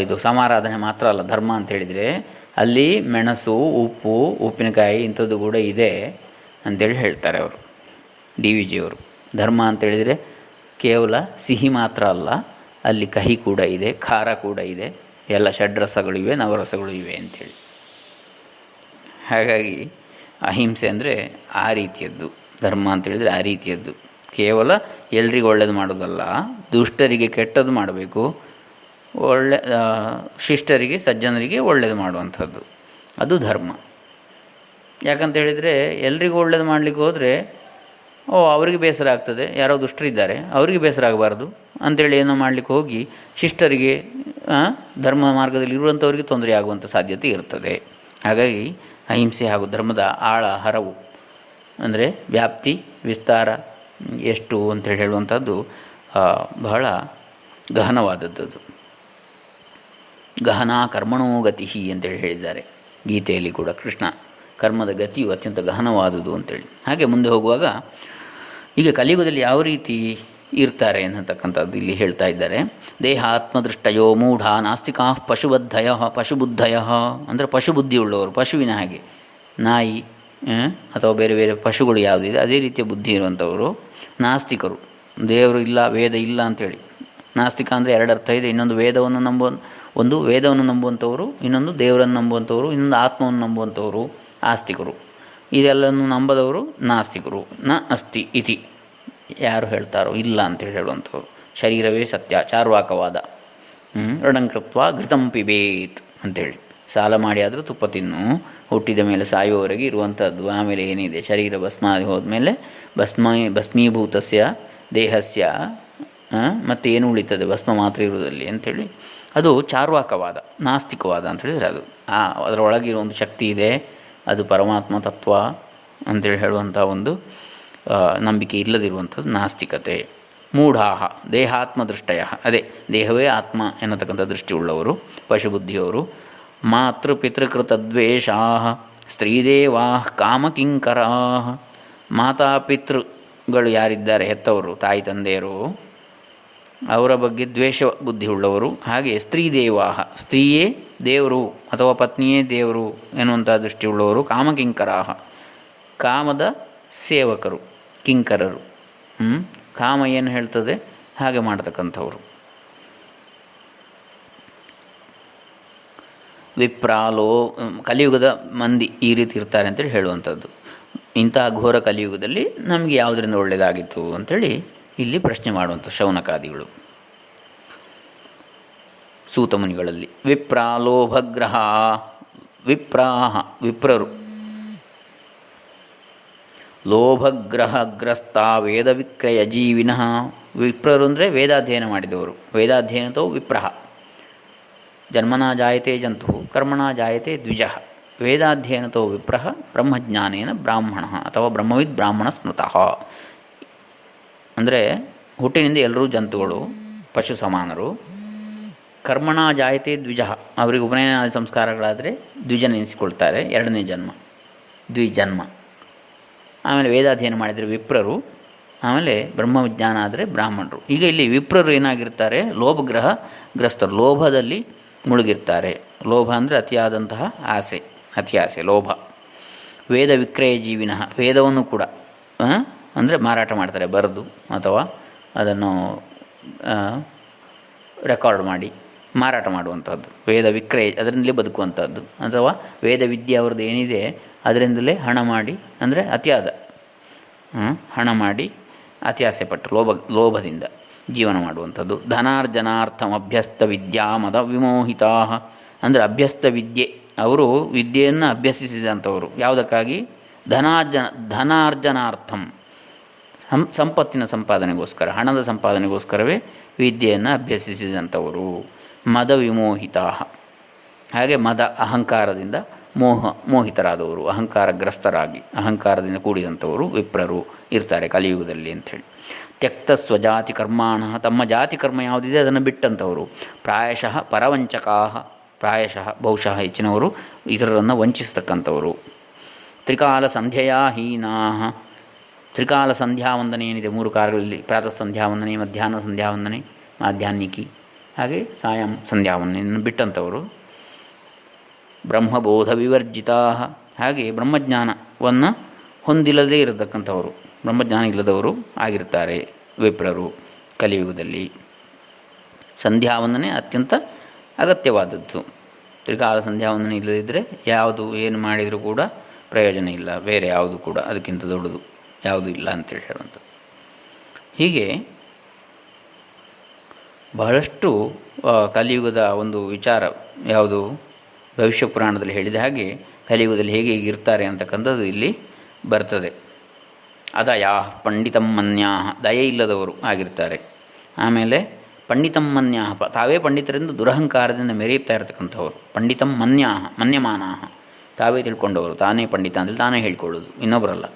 ಇದು ಸಮಾರಾಧನೆ ಮಾತ್ರ ಅಲ್ಲ ಧರ್ಮ ಅಂತ ಹೇಳಿದರೆ, ಅಲ್ಲಿ ಮೆಣಸು ಉಪ್ಪು ಉಪ್ಪಿನಕಾಯಿ ಇಂಥದ್ದು ಕೂಡ ಇದೆ ಅಂತೇಳಿ ಹೇಳ್ತಾರೆ ಅವರು, ಡಿ ವಿ ಜಿಯವರು. ಧರ್ಮ ಅಂತೇಳಿದರೆ ಕೇವಲ ಸಿಹಿ ಮಾತ್ರ ಅಲ್ಲ, ಅಲ್ಲಿ ಕಹಿ ಕೂಡ ಇದೆ, ಖಾರ ಕೂಡ ಇದೆ, ಎಲ್ಲ ಷಡ್ರಸಗಳಿವೆ, ನವರಸಗಳು ಇವೆ ಅಂಥೇಳಿ. ಹಾಗಾಗಿ ಅಹಿಂಸೆ ಅಂದರೆ ಆ ರೀತಿಯದ್ದು, ಧರ್ಮ ಅಂತೇಳಿದರೆ ಆ ರೀತಿಯದ್ದು. ಕೇವಲ ಎಲ್ರಿಗೂ ಒಳ್ಳೇದು ಮಾಡೋದಲ್ಲ, ದುಷ್ಟರಿಗೆ ಕೆಟ್ಟದ್ದು ಮಾಡಬೇಕು, ಶಿಷ್ಟರಿಗೆ ಸಜ್ಜನರಿಗೆ ಒಳ್ಳೇದು ಮಾಡುವಂಥದ್ದು, ಅದು ಧರ್ಮ. ಯಾಕಂತ ಹೇಳಿದರೆ ಎಲ್ರಿಗೂ ಒಳ್ಳೇದು ಮಾಡಲಿಕ್ಕೆ ಹೋದರೆ ಅವರಿಗೆ ಬೇಸರ ಆಗ್ತದೆ, ಯಾರೋ ದುಷ್ಟರಿದ್ದಾರೆ ಅವರಿಗೆ ಬೇಸರ ಆಗಬಾರ್ದು ಅಂಥೇಳಿ ಏನೋ ಮಾಡಲಿಕ್ಕೆ ಹೋಗಿ ಶಿಷ್ಟರಿಗೆ ಧರ್ಮದ ಮಾರ್ಗದಲ್ಲಿ ಇರುವಂಥವರಿಗೆ ತೊಂದರೆ ಆಗುವಂಥ ಸಾಧ್ಯತೆ ಇರ್ತದೆ. ಹಾಗಾಗಿ ಅಹಿಂಸೆ ಹಾಗೂ ಧರ್ಮದ ಆಳ ಹರವು ಅಂದರೆ ವ್ಯಾಪ್ತಿ ವಿಸ್ತಾರ ಎಷ್ಟು ಅಂತೇಳಿ ಹೇಳುವಂಥದ್ದು ಬಹಳ ಗಹನವಾದದ್ದು. ಗಹನ ಕರ್ಮಣೋ ಗತಿ ಅಂತೇಳಿ ಹೇಳಿದ್ದಾರೆ ಗೀತೆಯಲ್ಲಿ ಕೂಡ. ಕೃಷ್ಣ ಕರ್ಮದ ಗತಿಯು ಅತ್ಯಂತ ಗಹನವಾದುದು ಅಂತೇಳಿ. ಹಾಗೆ ಮುಂದೆ ಹೋಗುವಾಗ ಈಗ ಕಲಿಯುಗದಲ್ಲಿ ಯಾವ ರೀತಿ ಇರ್ತಾರೆ ಅನ್ನತಕ್ಕಂಥದ್ದು ಇಲ್ಲಿ ಹೇಳ್ತಾ ಇದ್ದಾರೆ. ದೇಹಾತ್ಮದೃಷ್ಟಯೋ ಮೂಢ ನಾಸ್ತಿಕಾ ಪಶುಬುದ್ಧಯ ಅಂದರೆ ಪಶುಬುದ್ಧಿಯುಳ್ಳವರು, ಪಶುವಿನ ಹಾಗೆ ನಾಯಿ ಅಥವಾ ಬೇರೆ ಬೇರೆ ಪಶುಗಳು ಯಾವುದಿದೆ ಅದೇ ರೀತಿಯ ಬುದ್ಧಿ ಇರುವಂಥವರು ನಾಸ್ತಿಕರು. ದೇವರು ಇಲ್ಲ, ವೇದ ಇಲ್ಲ ಅಂಥೇಳಿ. ನಾಸ್ತಿಕ ಅಂದರೆ ಎರಡು ಅರ್ಥ ಇದೆ. ಇನ್ನೊಂದು ವೇದವನ್ನು ನಂಬುವಂಥವರು, ಇನ್ನೊಂದು ದೇವರನ್ನು ನಂಬುವಂಥವರು, ಇನ್ನೊಂದು ಆತ್ಮವನ್ನು ನಂಬುವಂಥವರು ಆಸ್ತಿಕರು. ಇದೆಲ್ಲವನ್ನು ನಂಬದವರು ನಾಸ್ತಿಕರು. ನ ಅಸ್ತಿ ಇತಿ ಯಾರು ಹೇಳ್ತಾರೋ ಇಲ್ಲ ಅಂತೇಳಿ ಹೇಳುವಂಥವ್ರು. ಶರೀರವೇ ಸತ್ಯ, ಚಾರ್ವಾಕವಾದ. ಋಣಂಕೃತ್ವ ಘೃತಂ ಪಿಬೇತ್ ಅಂಥೇಳಿ, ಸಾಲ ಮಾಡಿ ಆದರೂ ತುಪ್ಪ ತಿನ್ನು, ಹುಟ್ಟಿದ ಮೇಲೆ ಸಾಯುವವರೆಗೆ ಇರುವಂಥದ್ದು. ಆಮೇಲೆ ಏನಿದೆ, ಶರೀರ ಭಸ್ಮಾದಿ ಹೋದ್ಮೇಲೆ ಭಸ್ಮೀಭೂತಸ್ಯ ದೇಹಸ್ಯ ಮತ್ತು ಏನು ಉಳಿತದೆ, ಭಸ್ಮ ಮಾತ್ರ ಇರುವುದಲ್ಲಿ ಅಂಥೇಳಿ. ಅದು ಚಾರ್ವಾಕವಾದ, ನಾಸ್ತಿಕವಾದ ಅಂತ ಹೇಳಿದರೆ ಅದು ಅದರೊಳಗಿರೋ ಒಂದು ಶಕ್ತಿ ಇದೆ, ಅದು ಪರಮಾತ್ಮ ತತ್ವ ಅಂತೇಳಿ ಹೇಳುವಂಥ ಒಂದು ನಂಬಿಕೆ ಇಲ್ಲದಿರುವಂಥದ್ದು ನಾಸ್ತಿಕತೆ. ಮೂಢಾಹ ದೇಹಾತ್ಮದೃಷ್ಟಯ, ಅದೇ ದೇಹವೇ ಆತ್ಮ ಎನ್ನತಕ್ಕಂಥ ದೃಷ್ಟಿಯುಳ್ಳವರು, ಪಶುಬುದ್ಧಿಯವರು. ಮಾತೃಪಿತೃಕೃತದ್ವೇಷಾ ಸ್ತ್ರೀದೇವಾ ಕಾಮಕಿಂಕರಾ, ಮಾತಾಪಿತೃಗಳು ಯಾರಿದ್ದಾರೆ, ಹೆತ್ತವರು ತಾಯಿ ತಂದೆಯರು, ಅವರ ಬಗ್ಗೆ ದ್ವೇಷ ಬುದ್ಧಿ ಉಳ್ಳವರು. ಹಾಗೆ ಸ್ತ್ರೀದೇವಾಹ, ಸ್ತ್ರೀಯೇ ದೇವರು ಅಥವಾ ಪತ್ನಿಯೇ ದೇವರು ಎನ್ನುವಂಥ ದೃಷ್ಟಿಯುಳ್ಳವರು. ಕಾಮಕಿಂಕರಾಹ, ಕಾಮದ ಸೇವಕರು, ಕಿಂಕರರು. ಕಾಮ ಏನು ಹೇಳ್ತದೆ ಹಾಗೆ ಮಾಡತಕ್ಕಂಥವ್ರು. ವಿಪ್ರಾಲೋ, ಕಲಿಯುಗದ ಮಂದಿ ಈ ರೀತಿ ಇರ್ತಾರೆ ಅಂತೇಳಿ ಹೇಳುವಂಥದ್ದು. ಇಂತಹ ಘೋರ ಕಲಿಯುಗದಲ್ಲಿ ನಮಗೆ ಯಾವುದರಿಂದ ಒಳ್ಳೆಯದಾಗಿತ್ತು ಅಂಥೇಳಿ ಇಲ್ಲಿ ಪ್ರಶ್ನೆ ಮಾಡುವಂಥ ಶೌನಕಾದಿಗಳು ಸೂತಮುನಿಗಳಲ್ಲಿ. ವಿಪ್ರಾಲೋಭಗ್ರಹ ವಿಪ್ರಾಹ ವಿಪ್ರರು ಲೋಭಗ್ರಹಗ್ರಸ್ತ ವೇದ ವಿಕ್ರಯ ಜೀವಿನಃ. ವಿಪ್ರರು ಅಂದರೆ ವೇದಾಧ್ಯಯನ ಮಾಡಿದವರು. ವೇದಾಧ್ಯಯನತೋ ವಿಪ್ರಹ. ಜನ್ಮನಾ ಜಾಯತೆ ಜಂತು ಕರ್ಮಣಾ ಜಾಯತೆ ದ್ವಿಜಃ. ವೇದಾಧ್ಯಯನತೋ ವಿಪ್ರಹ ಬ್ರಹ್ಮಜ್ಞಾನೇನ ಬ್ರಾಹ್ಮಣ ಅಥವಾ ಬ್ರಹ್ಮವಿದ್ ಬ್ರಾಹ್ಮಣ ಸ್ಮೃತಃ. ಅಂದರೆ ಹುಟ್ಟಿನಿಂದ ಎಲ್ಲರೂ ಜಂತುಗಳು, ಪಶು ಸಮಾನರು. ಕರ್ಮಣಾ ಜಾಯತೆ ದ್ವಿಜಃ. ಅವರಿಗೆ ಉಪನಯನ ಸಂಸ್ಕಾರಗಳಾದರೆ ದ್ವಿಜನೆನಿಸಿಕೊಳ್ತಾರೆ, ಎರಡನೇ ಜನ್ಮ ದ್ವಿಜನ್ಮ. ಆಮೇಲೆ ವೇದಾಧ್ಯಯನ ಮಾಡಿದರೆ ವಿಪ್ರರು, ಆಮೇಲೆ ಬ್ರಹ್ಮವಿಜ್ಞಾನ ಆದರೆ ಬ್ರಾಹ್ಮಣರು. ಈಗ ಇಲ್ಲಿ ವಿಪ್ರರು ಏನಾಗಿರ್ತಾರೆ? ಲೋಭಗ್ರಹಗ್ರಸ್ತರು, ಲೋಭದಲ್ಲಿ ಮುಳುಗಿರ್ತಾರೆ. ಲೋಭ ಅಂದರೆ ಅತಿಯಾದಂತಹ ಆಸೆ, ಅತಿಯಾಸೆ ಲೋಭ. ವೇದ ವಿಕ್ರಯ ಜೀವಿನಃ. ವೇದವನ್ನು ಕೂಡ ಅಂದರೆ ಮಾರಾಟ ಮಾಡ್ತಾರೆ, ಬರೆದು ಅಥವಾ ಅದನ್ನು ರೆಕಾರ್ಡ್ ಮಾಡಿ ಮಾರಾಟ ಮಾಡುವಂಥದ್ದು ವೇದ ವಿಕ್ರಯ, ಅದರಿಂದಲೇ ಬದುಕುವಂಥದ್ದು. ಅಥವಾ ವೇದ ವಿದ್ಯೆ ಅವ್ರದ್ದು ಏನಿದೆ ಅದರಿಂದಲೇ ಹಣ ಮಾಡಿ, ಅಂದರೆ ಅತಿಯಾದ ಹಣ ಮಾಡಿ ಅತಿಯಾಸೆ ಪಟ್ಟು ಲೋಭದಿಂದ ಜೀವನ ಮಾಡುವಂಥದ್ದು. ಧನಾರ್ಜನಾರ್ಥಂ ಅಭ್ಯಸ್ತ ವಿದ್ಯಾ ಮದ ವಿಮೋಹಿತಾ. ಅಂದರೆ ಅಭ್ಯಸ್ತ ವಿದ್ಯೆ, ಅವರು ವಿದ್ಯೆಯನ್ನು ಅಭ್ಯಸಿಸಿದಂಥವರು ಯಾವುದಕ್ಕಾಗಿ? ಧನಾರ್ಜನಾರ್ಥಂ, ಸಂಪತ್ತಿನ ಸಂಪಾದನೆಗೋಸ್ಕರ, ಹಣದ ಸಂಪಾದನೆಗೋಸ್ಕರವೇ ವಿದ್ಯೆಯನ್ನು ಅಭ್ಯಸಿಸಿದಂಥವರು. ಮದ ವಿಮೋಹಿತಾ. ಹಾಗೆ ಮದ ಅಹಂಕಾರದಿಂದ ಮೋಹಿತರಾದವರು, ಅಹಂಕಾರಗ್ರಸ್ತರಾಗಿ ಅಹಂಕಾರದಿಂದ ಕೂಡಿದಂಥವರು ವಿಪ್ರರು ಇರ್ತಾರೆ ಕಲಿಯುಗದಲ್ಲಿ ಅಂಥೇಳಿ. ತ್ಯಕ್ತ ಸ್ವಜಾತಿ ಕರ್ಮಾಣ. ತಮ್ಮ ಜಾತಿ ಕರ್ಮ ಯಾವುದಿದೆ ಅದನ್ನು ಬಿಟ್ಟಂಥವರು. ಪ್ರಾಯಶಃ ಪರವಂಚಕಾ. ಪ್ರಾಯಶಃ ಬಹುಶಃ ಹೆಚ್ಚಿನವರು ಇತರರನ್ನು ವಂಚಿಸ್ತಕ್ಕಂಥವರು. ತ್ರಿಕಾಲ ಸಂಧ್ಯಾ ಹೀನಾ. ತ್ರಿಕಾಲ ಸಂಧ್ಯಾ ವಂದನೆ ಏನಿದೆ, 3 ಕಾಲಗಳಲ್ಲಿ ಪ್ರಾತಃ ಸಂಧ್ಯಾ ವಂದನೆ, ಮಧ್ಯಾಹ್ನ ಸಂಧ್ಯಾ ವಂದನೆ, ಮಾಧ್ಯಾಹ್ನಿಕಿ, ಹಾಗೆ ಸಾಯಂ ಸಂಧ್ಯಾ ವಂದನೆಯನ್ನು ಬಿಟ್ಟಂಥವರು. ಬ್ರಹ್ಮಬೋಧ ವಿವರ್ಜಿತಾ. ಹಾಗೆ ಬ್ರಹ್ಮಜ್ಞಾನವನ್ನು ಹೊಂದಿಲ್ಲದೇ ಇರತಕ್ಕಂಥವರು, ಬ್ರಹ್ಮಜ್ಞಾನ ಇಲ್ಲದವರು ಆಗಿರ್ತಾರೆ ವಿಪ್ರರು ಕಲಿಯುಗದಲ್ಲಿ. ಸಂಧ್ಯಾವಂದನೆ ಅತ್ಯಂತ ಅಗತ್ಯವಾದದ್ದು. ತ್ರಿಕಾಲ ಸಂಧ್ಯಾವಂದನೆ ಇಲ್ಲದಿದ್ದರೆ ಯಾವುದು ಏನು ಮಾಡಿದರೂ ಕೂಡ ಪ್ರಯೋಜನ ಇಲ್ಲ, ಬೇರೆ ಯಾವುದು ಕೂಡ ಅದಕ್ಕಿಂತ ದೊಡ್ಡದು ಯಾವುದೂ ಇಲ್ಲ ಅಂತೇಳಿ ಹೇಳುವಂಥದ್ದು. ಹೀಗೆ ಬಹಳಷ್ಟು ಕಲಿಯುಗದ ಒಂದು ವಿಚಾರ ಯಾವುದು ಭವಿಷ್ಯ ಪುರಾಣದಲ್ಲಿ ಹೇಳಿದ ಹಾಗೆ ಕಲಿಯುಗದಲ್ಲಿ ಹೇಗೆ ಇರ್ತಾರೆ ಅಂತಕ್ಕಂಥದ್ದು ಇಲ್ಲಿ ಬರ್ತದೆ. ಅದಯಾ ಪಂಡಿತಮ್ಮನ್ಯಾ. ದಯೆ ಇಲ್ಲದವರು ಆಗಿರ್ತಾರೆ. ಆಮೇಲೆ ಪಂಡಿತಮ್ಮನ್ಯಾ, ತಾವೇ ಪಂಡಿತರೆಂದು ದುರಹಂಕಾರದಿಂದ ಮೆರೆಯುತ್ತಾ ಇರತಕ್ಕಂಥವ್ರು. ಪಂಡಿತಮ್ಮನ್ಯಾ, ಮನ್ಯಮಾನಾ, ತಾವೇ ತಿಳ್ಕೊಂಡವರು, ತಾನೇ ಪಂಡಿತ ಅಂದರೆ ತಾನೇ ಹೇಳ್ಕೊಳ್ಳೋದು, ಇನ್ನೊಬ್ಬರಲ್ಲ.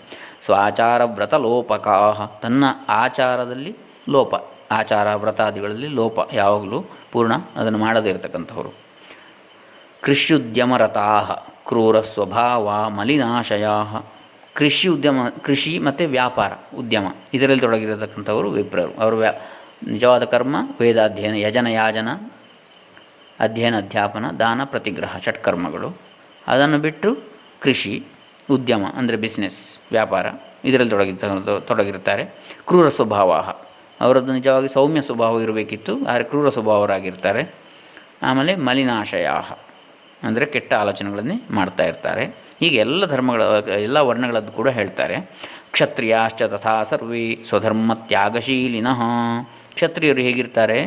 ಸ್ವಾಚಾರ ವ್ರತ ಲೋಪಕಾ. ತನ್ನ ಆಚಾರದಲ್ಲಿ ಲೋಪ, ಆಚಾರ ವ್ರತಾದಿಗಳಲ್ಲಿ ಲೋಪ, ಯಾವಾಗಲೂ ಪೂರ್ಣ ಅದನ್ನು ಮಾಡದೇ ಇರತಕ್ಕಂಥವ್ರು. ಕೃಷ್ಯುದ್ಯಮರತಾ. ಕ್ರೂರ ಸ್ವಭಾವ ಮಲಿನಾಶಯ. ಕೃಷಿ ಮತ್ತು ವ್ಯಾಪಾರ ಉದ್ಯಮ ಇದರಲ್ಲಿ ತೊಡಗಿರತಕ್ಕಂಥವರು ವಿಪ್ರರು. ಅವರು ನಿಜವಾದ ಕರ್ಮ ವೇದಾಧ್ಯಯನ, ಯಜನ ಯಾಜನ, ಅಧ್ಯಯನ ಅಧ್ಯಾಪನ, ದಾನ ಪ್ರತಿಗ್ರಹ, ಷಟ್ಕರ್ಮಗಳು. ಅದನ್ನು ಬಿಟ್ಟು ಕೃಷಿ ಉದ್ಯಮ ಅಂದರೆ ಬಿಸ್ನೆಸ್, ವ್ಯಾಪಾರ ಇದರಲ್ಲಿ ತೊಡಗಿರ್ತಾರೆ. ಕ್ರೂರ ಸ್ವಭಾವ. ಅವರದ್ದು ನಿಜವಾಗಿ ಸೌಮ್ಯ ಸ್ವಭಾವ ಇರಬೇಕಿತ್ತು, ಆದರೆ ಕ್ರೂರ ಸ್ವಭಾವರಾಗಿರ್ತಾರೆ. ಆಮೇಲೆ ಮಲಿನಾಶಯ ಅಂದರೆ ಕೆಟ್ಟ ಆಲೋಚನೆಗಳನ್ನೇ ಮಾಡ್ತಾ ಇರ್ತಾರೆ. ಹೀಗೆ ಎಲ್ಲ ಧರ್ಮಗಳ, ಎಲ್ಲ ವರ್ಣಗಳದ್ದು ಕೂಡ ಹೇಳ್ತಾರೆ. ಕ್ಷತ್ರಿಯಾಶ್ಚ ತಥಾ ಸರ್ವೇ ಸ್ವಧರ್ಮ ತ್ಯಾಗಶೀಲಿನಃ. ಕ್ಷತ್ರಿಯರು ಹೇಗಿರ್ತಾರೆ?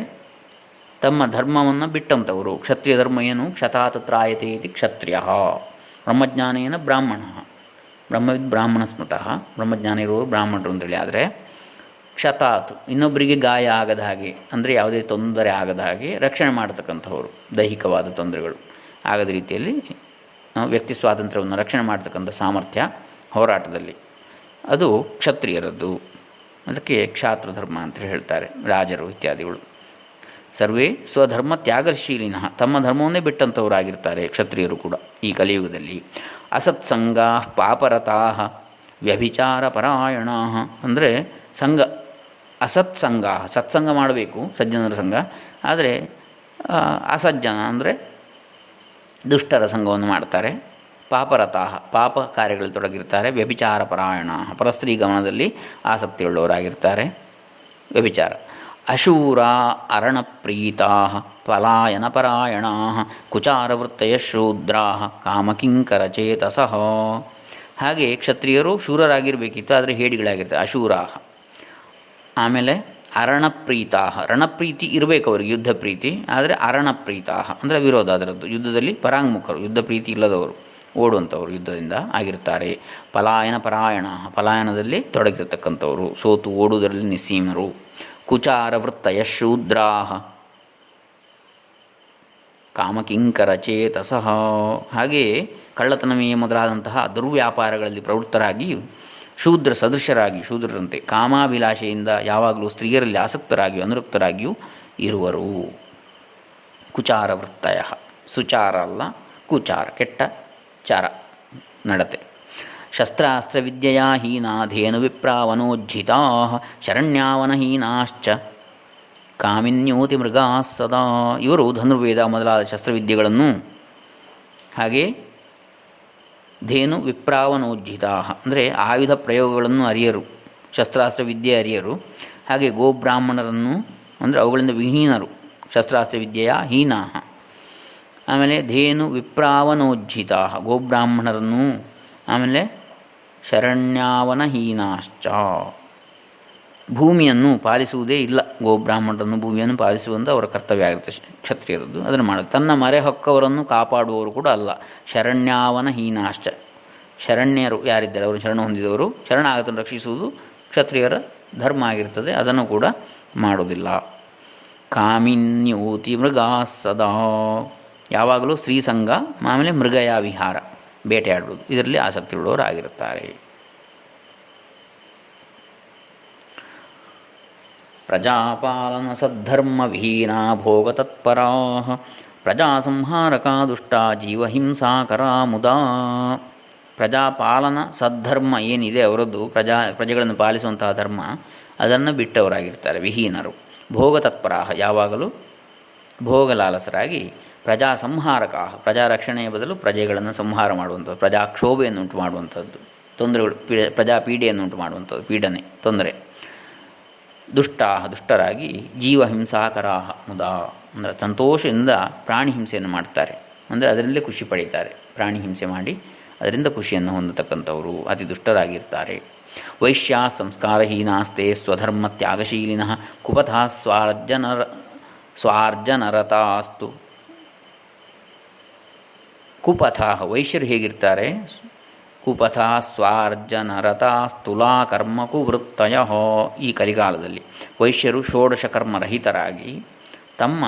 ತಮ್ಮ ಧರ್ಮವನ್ನು ಬಿಟ್ಟಂಥವರು. ಕ್ಷತ್ರಿಯ ಧರ್ಮ ಏನು? ಕ್ಷತಾತತ್ರಾಯತೆ ಇತಿ ಕ್ಷತ್ರಿಯ. ಬ್ರಹ್ಮಜ್ಞಾನೇನ ಬ್ರಾಹ್ಮಣ. ಬ್ರಹ್ಮವಿದ್ ಬ್ರಾಹ್ಮಣ ಸ್ಮೃತಃ. ಬ್ರಹ್ಮಜ್ಞಾನ ಇರುವವರು ಬ್ರಾಹ್ಮಣರು ಅಂತೇಳಿ. ಆದರೆ ಕ್ಷತಾತ್, ಇನ್ನೊಬ್ಬರಿಗೆ ಗಾಯ ಆಗದ ಹಾಗೆ, ಅಂದರೆ ಯಾವುದೇ ತೊಂದರೆ ಆಗದ ಹಾಗೆ ರಕ್ಷಣೆ ಮಾಡತಕ್ಕಂಥವರು. ದೈಹಿಕವಾದ ತೊಂದರೆಗಳು ಆಗದ ರೀತಿಯಲ್ಲಿ ವ್ಯಕ್ತಿ ಸ್ವಾತಂತ್ರ್ಯವನ್ನು ರಕ್ಷಣೆ ಮಾಡ್ತಕ್ಕಂಥ ಸಾಮರ್ಥ್ಯ ಹೋರಾಟದಲ್ಲಿ ಅದು ಕ್ಷತ್ರಿಯರದ್ದು. ಅದಕ್ಕೆ ಕ್ಷಾತ್ರಧರ್ಮ ಅಂತ ಹೇಳ್ತಾರೆ ರಾಜರು ಇತ್ಯಾದಿಗಳು. ಸರ್ವೇ ಸ್ವಧರ್ಮ ತ್ಯಾಗಶೀಲಿನಃ. ತಮ್ಮ ಧರ್ಮವನ್ನೇ ಬಿಟ್ಟಂಥವರಾಗಿರ್ತಾರೆ ಕ್ಷತ್ರಿಯರು ಕೂಡ ಈ ಕಲಿಯುಗದಲ್ಲಿ. ಅಸತ್ಸಂಗಾ ಪಾಪರತಾ ವ್ಯಭಿಚಾರ ಪರಾಯಣಾ. ಅಂದರೆ ಸಂಘ, ಅಸತ್ಸಂಗ, ಸತ್ಸಂಗ ಮಾಡಬೇಕು ಸಜ್ಜನರ ಸಂಘ, ಆದರೆ ಅಸಜ್ಜನ ಅಂದರೆ ದುಷ್ಟರ ಸಂಘವನ್ನು ಮಾಡ್ತಾರೆ. ಪಾಪರತಾ, ಪಾಪ ಕಾರ್ಯಗಳಲ್ಲಿ ತೊಡಗಿರ್ತಾರೆ. ವ್ಯಭಿಚಾರ ಪರಾಯಣ, ಪರಸ್ತ್ರೀ ಗಮನದಲ್ಲಿ ಆಸಕ್ತಿಯುಳ್ಳವರಾಗಿರ್ತಾರೆ. ವ್ಯಭಿಚಾರ. ಅಶೂರ ಅರಣಪ್ರೀತಾ ಪಲಾಯನ ಪರಾಯಣಾ ಕುಚಾರವೃತ್ತಯ ಶೂದ್ರಾ ಕಾಮಕಿಂಕರ ಚೇತಸಃ. ಹಾಗೆ ಕ್ಷತ್ರಿಯರು ಶೂರರಾಗಿರಬೇಕಿತ್ತು, ಆದರೆ ಹೇಡಿಗಳಾಗಿರ್ತಾರೆ, ಅಶೂರಾಹ. ಆಮೇಲೆ ಅರಣಪ್ರೀತಾಹ, ರಣಪ್ರೀತಿ ಇರಬೇಕು ಅವರಿಗೆ, ಯುದ್ಧ ಪ್ರೀತಿ, ಆದರೆ ಅರಣಪ್ರೀತಾಹ ಅಂದರೆ ವಿರೋಧ ಅದರದ್ದು, ಯುದ್ಧದಲ್ಲಿ ಪರಾಂಗುಖರು, ಯುದ್ಧ ಪ್ರೀತಿ ಇಲ್ಲದವರು, ಓಡುವಂಥವ್ರು ಯುದ್ಧದಿಂದ ಆಗಿರ್ತಾರೆ. ಪಲಾಯನ ಪರಾಯಣ, ಪಲಾಯನದಲ್ಲಿ ತೊಡಗಿರ್ತಕ್ಕಂಥವ್ರು, ಸೋತು ಓಡುವುದರಲ್ಲಿ ನಿಸ್ಸೀಮರು. ಕುಚಾರ ವೃತ್ತಯ ಶೂದ್ರಾಹ ಕಾಮಕಿಂಕರ ಚೇತಸಃ, ಹಾಗೆಯೇ ಕಳ್ಳತನಮೇ ಮೊದಲಾದಂತಹ ದುರ್ವ್ಯಾಪಾರಗಳಲ್ಲಿ ಪ್ರವೃತ್ತರಾಗಿ ಶೂದ್ರ ಸದೃಶರಾಗಿ, ಶೂದ್ರರಂತೆ ಕಾಮಾಭಿಲಾಷೆಯಿಂದ ಯಾವಾಗಲೂ ಸ್ತ್ರೀಯರಲ್ಲಿ ಆಸಕ್ತರಾಗಿಯೂ ಅನುರಕ್ತರಾಗಿಯೂ ಇರುವರು. ಕುಚಾರ ವೃತ್ತಯ, ಸುಚಾರ ಅಲ್ಲ ಕುಚಾರ, ಕೆಟ್ಟ ಚಾರ ನಡತೆ. ಶಸ್ತ್ರಾಸ್ತ್ರ ವಿದ್ಯೆಯ ಹೀನಾ ಧೇನು ವಿಪ್ರಾವನೋಜ್ಜಿತಾ ಶರಣ್ಯಾವನಹೀನಾಶ್ಚ ಕಾಮಿನ್ಯೋತಿ ಮೃಗಾ ಸದಾ, ಇವರು ಧನುರ್ವೇದ ಮೊದಲಾದ ಶಸ್ತ್ರವಿದ್ಯೆಗಳನ್ನು, ಹಾಗೆ ಧೇನು ವಿಪ್ರಾವನೋಜ್ಜಿತಾ ಅಂದರೆ ಆಯುಧ ಪ್ರಯೋಗಗಳನ್ನು ಅರಿಯರು, ಶಸ್ತ್ರಾಸ್ತ್ರ ವಿದ್ಯೆ ಅರಿಯರು, ಹಾಗೆ ಗೋಬ್ರಾಹ್ಮಣರನ್ನು ಅಂದರೆ ಅವುಗಳಿಂದ ವಿಹೀನರು, ಶಸ್ತ್ರಾಸ್ತ್ರ ವಿದ್ಯೆಯ ಹೀನಾ. ಆಮೇಲೆ ಧೇನು ವಿಪ್ರಾವನೋಜ್ಜಿತಾ ಗೋಬ್ರಾಹ್ಮಣರನ್ನು, ಆಮೇಲೆ ಶರಣ್ಯಾವನಹೀನಾಶ್ಚ ಭೂಮಿಯನ್ನು ಪಾಲಿಸುವುದೇ ಇಲ್ಲ, ಗೋಬ್ರಾಹ್ಮಣರನ್ನು ಭೂಮಿಯನ್ನು ಪಾಲಿಸುವಂಥ ಅವರ ಕರ್ತವ್ಯ ಆಗಿರುತ್ತೆ ಕ್ಷತ್ರಿಯರದ್ದು, ಅದನ್ನು ಮಾಡೋದು. ತನ್ನ ಮರೆ ಹೊಕ್ಕವರನ್ನು ಕಾಪಾಡುವವರು ಕೂಡ ಅಲ್ಲ, ಶರಣ್ಯಾವನಹೀನಾಶ್ಚ, ಶರಣ್ಯರು ಯಾರಿದ್ದಾರೆ ಅವರು ಶರಣ ಹೊಂದಿದವರು, ಶರಣಾಗತನ್ನು ರಕ್ಷಿಸುವುದು ಕ್ಷತ್ರಿಯರ ಧರ್ಮ ಆಗಿರ್ತದೆ, ಅದನ್ನು ಕೂಡ ಮಾಡೋದಿಲ್ಲ. ಕಾಮಿನ್ಯೂತಿ ಮೃಗಾ ಸದಾ, ಯಾವಾಗಲೂ ಸ್ತ್ರೀ ಸಂಘ, ಆಮೇಲೆ ಮೃಗಯ ವಿಹಾರ, ಬೇಟೆಯಾಡುವುದು, ಇದರಲ್ಲಿ ಆಸಕ್ತಿ ಉಳ್ಳವರು ಆಗಿರುತ್ತಾರೆ. ಪ್ರಜಾಪಾಲನ ಸದ್ಧರ್ಮ ವಿಹೀನಾ ಭೋಗತತ್ಪರಾ ಪ್ರಜಾಸಂಹಾರಕಾ ದುಷ್ಟ ಜೀವಹಿಂಸಾಕರ ಮುದಾ. ಪ್ರಜಾಪಾಲನ ಸದ್ಧರ್ಮ ಏನಿದೆ ಅವರದ್ದು, ಪ್ರಜೆಗಳನ್ನು ಪಾಲಿಸುವಂತಹ ಧರ್ಮ, ಅದನ್ನು ಬಿಟ್ಟವರಾಗಿರ್ತಾರೆ ವಿಹೀನರು. ಭೋಗತತ್ಪರಾ ಯಾವಾಗಲೂ ಭೋಗಲಾಲಸರಾಗಿ, ಪ್ರಜಾ ಸಂಹಾರಕ ಪ್ರಜಾ ರಕ್ಷಣೆಯ ಬದಲು ಪ್ರಜೆಗಳನ್ನು ಸಂಹಾರ ಮಾಡುವಂಥದ್ದು, ಪ್ರಜಾಕ್ಷೋಭೆಯನ್ನು ಉಂಟು ಮಾಡುವಂಥದ್ದು, ತೊಂದರೆಗಳು, ಪ್ರಜಾಪೀಡೆಯನ್ನು ಉಂಟು ಮಾಡುವಂಥದ್ದು, ಪೀಡನೆ, ತೊಂದರೆ. ದುಷ್ಟರಾಗಿ ಜೀವಹಿಂಸಾಕರಾಹ ಮುದಾ ಅಂದರೆ ಸಂತೋಷದಿಂದ ಪ್ರಾಣಿ ಹಿಂಸೆಯನ್ನು ಮಾಡ್ತಾರೆ, ಅಂದರೆ ಅದರಲ್ಲೇ ಖುಷಿ ಪಡೀತಾರೆ, ಪ್ರಾಣಿ ಹಿಂಸೆ ಮಾಡಿ ಅದರಿಂದ ಖುಷಿಯನ್ನು ಹೊಂದತಕ್ಕಂಥವರು ಅತಿ ದುಷ್ಟರಾಗಿರ್ತಾರೆ. ವೈಶ್ಯಾ ಸಂಸ್ಕಾರಹೀನಾಸ್ತೆ ಸ್ವಧರ್ಮ ತ್ಯಾಗಶೀಲಿನಃ ಕುಪಥಃ ಸ್ವಾರ್ಜನರತಾಸ್ತು. ಕುಪಥ ವೈಶ್ಯರು ಹೇಗಿರ್ತಾರೆ? ಕುಪಥ ಸ್ವಾರ್ಜನರತಾಸ್ತುಲಾ ಕರ್ಮ ಕುವೃತ್ತಯ. ಈ ಕಲಿಕಾಲದಲ್ಲಿ ವೈಶ್ಯರು ಷೋಡಶ ಕರ್ಮರಹಿತರಾಗಿ ತಮ್ಮ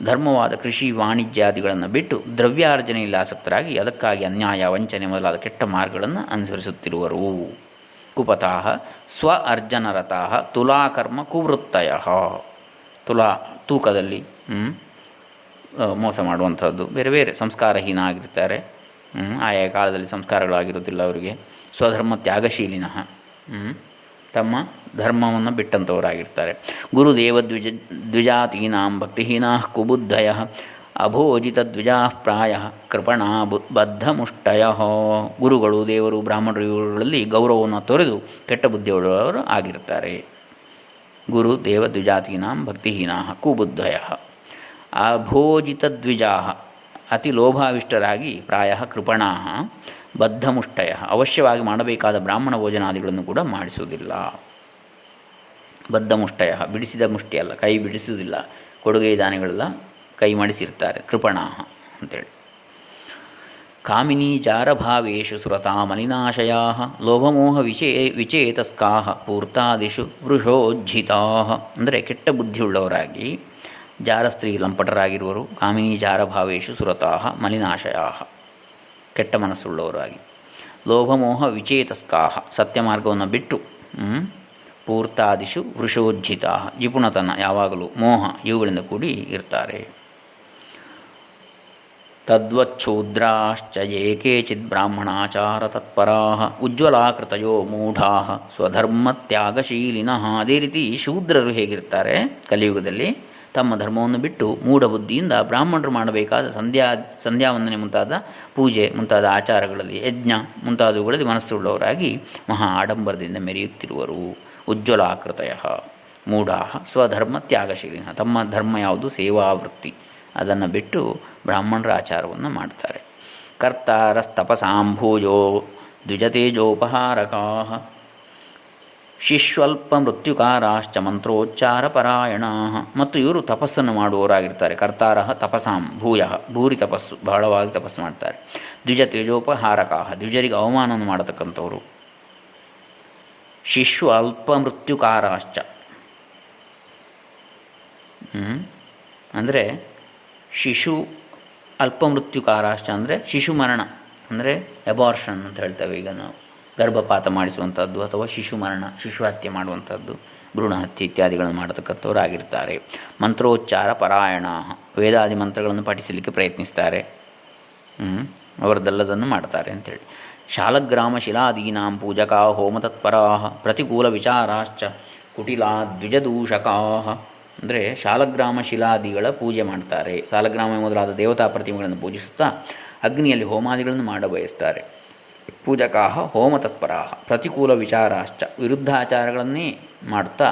ಧರ್ಮವಾದ ಕೃಷಿ ವಾಣಿಜ್ಯಾದಿಗಳನ್ನು ಬಿಟ್ಟು ದ್ರವ್ಯಾರ್ಜನೆಯಲ್ಲಿ ಆಸಕ್ತರಾಗಿ ಅದಕ್ಕಾಗಿ ಅನ್ಯಾಯ ವಂಚನೆ ಮೊದಲಾದ ಕೆಟ್ಟ ಮಾರ್ಗಗಳನ್ನು ಅನುಸರಿಸುತ್ತಿರುವರು. ಕುಪಥಾಃ ಸ್ವ ಅರ್ಜನರತಾಃ ತುಲಾಕರ್ಮ ಕುವೃತ್ತಯ. ತುಲಾ ತೂಕದಲ್ಲಿ ಮೋಸ ಮಾಡುವಂಥದ್ದು, ಬೇರೆ ಬೇರೆ ಸಂಸ್ಕಾರಹೀನ ಆಗಿರ್ತಾರೆ, ಆಯಾ ಕಾಲದಲ್ಲಿ ಸಂಸ್ಕಾರಗಳಾಗಿರೋದಿಲ್ಲ ಅವರಿಗೆ. ಸ್ವಧರ್ಮ ತ್ಯಾಗಶೀಲಿನಃ ತಮ್ಮ ಧರ್ಮವನ್ನು ಬಿಟ್ಟಂಥವರಾಗಿರ್ತಾರೆ. ಗುರುದೇವ ದ್ವಿಜಾತೀನಾಂ ಭಕ್ತಿಹೀನಾ ಕುಬುದ್ಧಯ ಅಭೋಜಿತ ದ್ವಿಜಾ ಪ್ರಾಯ ಕೃಪಣ ಬದ್ಧಮುಷ್ಟಯ. ಗುರುಗಳು, ದೇವರು, ಬ್ರಾಹ್ಮಣರು ಇವುಗಳಲ್ಲಿ ಗೌರವವನ್ನು ತೊರೆದು ಕೆಟ್ಟ ಬುದ್ಧಿಯುಳ್ಳವರು ಆಗಿರ್ತಾರೆ. ಗುರು ದೇವ ದ್ವಿಜಾತೀನಾಂ ಭಕ್ತಿಹೀನಾ ಕುಬುದ್ಧಯ ಅಭೋಜಿತ ದ್ವಿಜಾ ಅತಿ ಲೋಭಾವಿಷ್ಟರಾಗಿ, ಪ್ರಾಯ ಕೃಪಣಾ ಬದ್ಧಮುಷ್ಟಯ ಅವಶ್ಯವಾಗಿ ಮಾಡಬೇಕಾದ ಬ್ರಾಹ್ಮಣ ಭೋಜನಾದಿಗಳನ್ನು ಕೂಡ ಮಾಡಿಸುವುದಿಲ್ಲ. ಬದ್ಧಮುಷ್ಟಯ ಬಿಡಿಸಿದ ಮುಷ್ಟಿ ಅಲ್ಲ, ಕೈ ಬಿಡಿಸುವುದಿಲ್ಲ, ಕೊಡುಗೆ ದಾನಿಗಳೆಲ್ಲ ಕೈ ಮಾಡಿಸಿರ್ತಾರೆ, ಕೃಪಣಾ ಅಂತೇಳಿ. ಕಾಮಿನೀ ಜಾರಭಾವೇಶು ಸುರತಾ ಮಲಿನಾಶಯಾ ಲೋಭಮೋಹ ವಿಚೇತಸ್ಕಾ ಪೂರ್ತಾದಿಷು ವೃಷೋಜ್ಜಿತಾ. ಅಂದರೆ ಕೆಟ್ಟ ಬುದ್ಧಿಯುಳ್ಳವರಾಗಿ ಜಾರಸ್ತ್ರೀ ಲಂಪಟರಾಗಿರುವರು. ಕಾಮಿನೀ ಜಾರಭಾವೇಶು ಸುರತಾ ಮಲಿನಾಶಯಾ ಕೆಟ್ಟ ಮನಸ್ಸುಳ್ಳವರಾಗಿ. ಲೋಭಮೋಹ ವಿಚೇತಸ್ಕಾ ಸತ್ಯ ಮಾರ್ಗವನ್ನು ಬಿಟ್ಟು, ಪೂರ್ತಾದಿಷು ವೃಷೋಜ್ಜಿತಾ ಜಿಪುಣತನ, ಯಾವಾಗಲೂ ಮೋಹ, ಇವುಗಳಿಂದ ಕೂಡಿ ಇರ್ತಾರೆ. ತದ್ವಚ್ಛೂದ್ರಾಶ್ಚ ಯೇ ಕೇಚಿದ್ ಬ್ರಾಹ್ಮಣಾಚಾರ ತತ್ಪರಾ ಉಜ್ವಲಾಕೃತಯೋ ಮೂಢಾ ಸ್ವಧರ್ಮತ್ಯಾಗಶೀಲಿನಃ. ಅದೇ ರೀತಿ ಶೂದ್ರರು ಹೇಗಿರ್ತಾರೆ ಕಲಿಯುಗದಲ್ಲಿ? ತಮ್ಮ ಧರ್ಮವನ್ನು ಬಿಟ್ಟು ಮೂಢಬುದ್ಧಿಯಿಂದ ಬ್ರಾಹ್ಮಣರು ಮಾಡಬೇಕಾದ ಸಂಧ್ಯಾವಂದನೆ ಮುಂತಾದ ಪೂಜೆ ಮುಂತಾದ ಆಚಾರಗಳಲ್ಲಿ, ಯಜ್ಞ ಮುಂತಾದವುಗಳಲ್ಲಿ ಮನಸ್ಸುಳ್ಳವರಾಗಿ ಮಹಾ ಆಡಂಬರದಿಂದ ಮೆರೆಯುತ್ತಿರುವರು. ಉಜ್ವಲಾಕೃತಯ ಮೂಢಾ ಸ್ವಧರ್ಮ ತ್ಯಾಗಶೀಲಿನ ತಮ್ಮ ಧರ್ಮ ಯಾವುದು? ಸೇವಾವೃತ್ತಿ, ಅದನ್ನು ಬಿಟ್ಟು ಬ್ರಾಹ್ಮಣರ ಆಚಾರವನ್ನು ಮಾಡ್ತಾರೆ. ಕರ್ತಾರಸ್ತಪಸಾಂಭೂಜೋ ದ್ವಿಜತೇಜೋಪಹಾರಕಾ ಶಿಷ್ವಲ್ಪ ಮೃತ್ಯುಕಾರಾಶ್ಚ ಮಂತ್ರೋಚ್ಚಾರಪರಾಯಣಾ. ಮತ್ತು ಇವರು ತಪಸ್ಸನ್ನು ಮಾಡುವವರಾಗಿರ್ತಾರೆ. ಕರ್ತಾರ ತಪಸಾಂ ಭೂಯ, ಭೂರಿ ತಪಸ್ಸು, ಬಹಳವಾಗಿ ತಪಸ್ಸು ಮಾಡ್ತಾರೆ. ದ್ವಿಜ ತೇಜೋಪಹಾರಕಾ, ದ್ವಿಜರಿಗೆ ಅವಮಾನವನ್ನು ಮಾಡತಕ್ಕಂಥವರು. ಶಿಶು ಅಲ್ಪ ಮೃತ್ಯುಕಾರಾಶ್ಚ, ಅಂದರೆ ಶಿಶು ಅಲ್ಪ ಮೃತ್ಯುಕಾರಾಶ್ಚ ಅಂದರೆ ಶಿಶು ಮರಣ, ಅಂದರೆ ಎಬಾರ್ಷನ್ ಅಂತ ಹೇಳ್ತೇವೆ ಈಗ ನಾವು, ಗರ್ಭಪಾತ ಮಾಡಿಸುವಂಥದ್ದು ಅಥವಾ ಶಿಶು ಮರಣ, ಶಿಶು ಹತ್ಯೆ ಮಾಡುವಂಥದ್ದು, ಭ್ರೂಣ ಹತ್ಯೆ ಇತ್ಯಾದಿಗಳನ್ನು ಮಾಡತಕ್ಕಂಥವ್ರು ಆಗಿರ್ತಾರೆ. ಮಂತ್ರೋಚ್ಚಾರ ಪರಾಯಣ, ವೇದಾದಿ ಮಂತ್ರಗಳನ್ನು ಪಠಿಸಲಿಕ್ಕೆ ಪ್ರಯತ್ನಿಸ್ತಾರೆ, ಅವರದ್ದೆಲ್ಲದನ್ನು ಮಾಡ್ತಾರೆ ಅಂಥೇಳಿ. ಶಾಲಗ್ರಾಮ ಶಿಲಾದೀನಾಂ ಪೂಜಕಾ ಹೋಮತತ್ಪರಾ ಪ್ರತಿಕೂಲ ವಿಚಾರಾಶ್ಚ ಕುಟಿಲಾ ದ್ವಿಜದೂಷಕಾ. ಅಂದರೆ ಶಾಲಗ್ರಾಮ ಶಿಲಾದಿಗಳ ಪೂಜೆ ಮಾಡ್ತಾರೆ. ಸಾಲಗ್ರಾಮ ಮೊದಲಾದ ದೇವತಾ ಪ್ರತಿಮೆಗಳನ್ನು ಪೂಜಿಸುತ್ತಾ ಅಗ್ನಿಯಲ್ಲಿ ಹೋಮಾದಿಗಳನ್ನು ಮಾಡಬಯಸ್ತಾರೆ. ಪೂಜಕಾ ಹೋಮತತ್ಪರಾ ಪ್ರತಿಕೂಲ ವಿಚಾರಾಶ್ಚ, ವಿರುದ್ಧಾಚಾರಗಳನ್ನೇ ಮಾಡುತ್ತಾ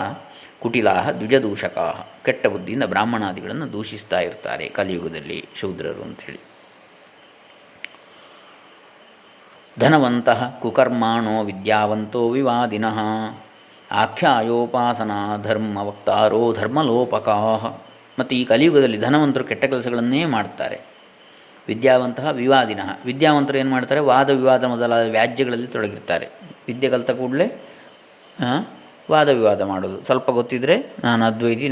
ಕುಟಿಲಾ ದ್ವಿಜದೂಷಕಾ, ಕೆಟ್ಟ ಬುದ್ಧಿಯಿಂದ ಬ್ರಾಹ್ಮಣಾದಿಗಳನ್ನು ದೂಷಿಸ್ತಾ ಇರ್ತಾರೆ ಕಲಿಯುಗದಲ್ಲಿ ಶೂದ್ರರು ಅಂಥೇಳಿ. ಧನವಂತಃ ಕುಕರ್ಮಾಣೋ ವಿದ್ಯಾವಂತೋ ವಿವಾದಿನಃ ಆಖ್ಯಾಯೋಪಾಸನಾ ಧರ್ಮವಕ್ತಾರೋ ಧರ್ಮಲೋಪಕಾ. ಮತ್ತು ಈ ಕಲಿಯುಗದಲ್ಲಿ ಧನವಂತರು ಕೆಟ್ಟ ಕೆಲಸಗಳನ್ನೇ ಮಾಡ್ತಾರೆ. ವಿದ್ಯಾವಂತಹ ವಿವಾದಿನಃ, ವಿದ್ಯಾವಂತರು ಏನು ಮಾಡ್ತಾರೆ, ವಾದ ವಿವಾದ ಮೊದಲಾದ ವ್ಯಾಜ್ಯಗಳಲ್ಲಿ ತೊಡಗಿರ್ತಾರೆ. ವಿದ್ಯೆ ಕಲಿತ ಕೂಡಲೇ ವಾದ ವಿವಾದ ಮಾಡೋದು. ಸ್ವಲ್ಪ ಗೊತ್ತಿದ್ದರೆ ನಾನು ಅದ್ವೈತಿ,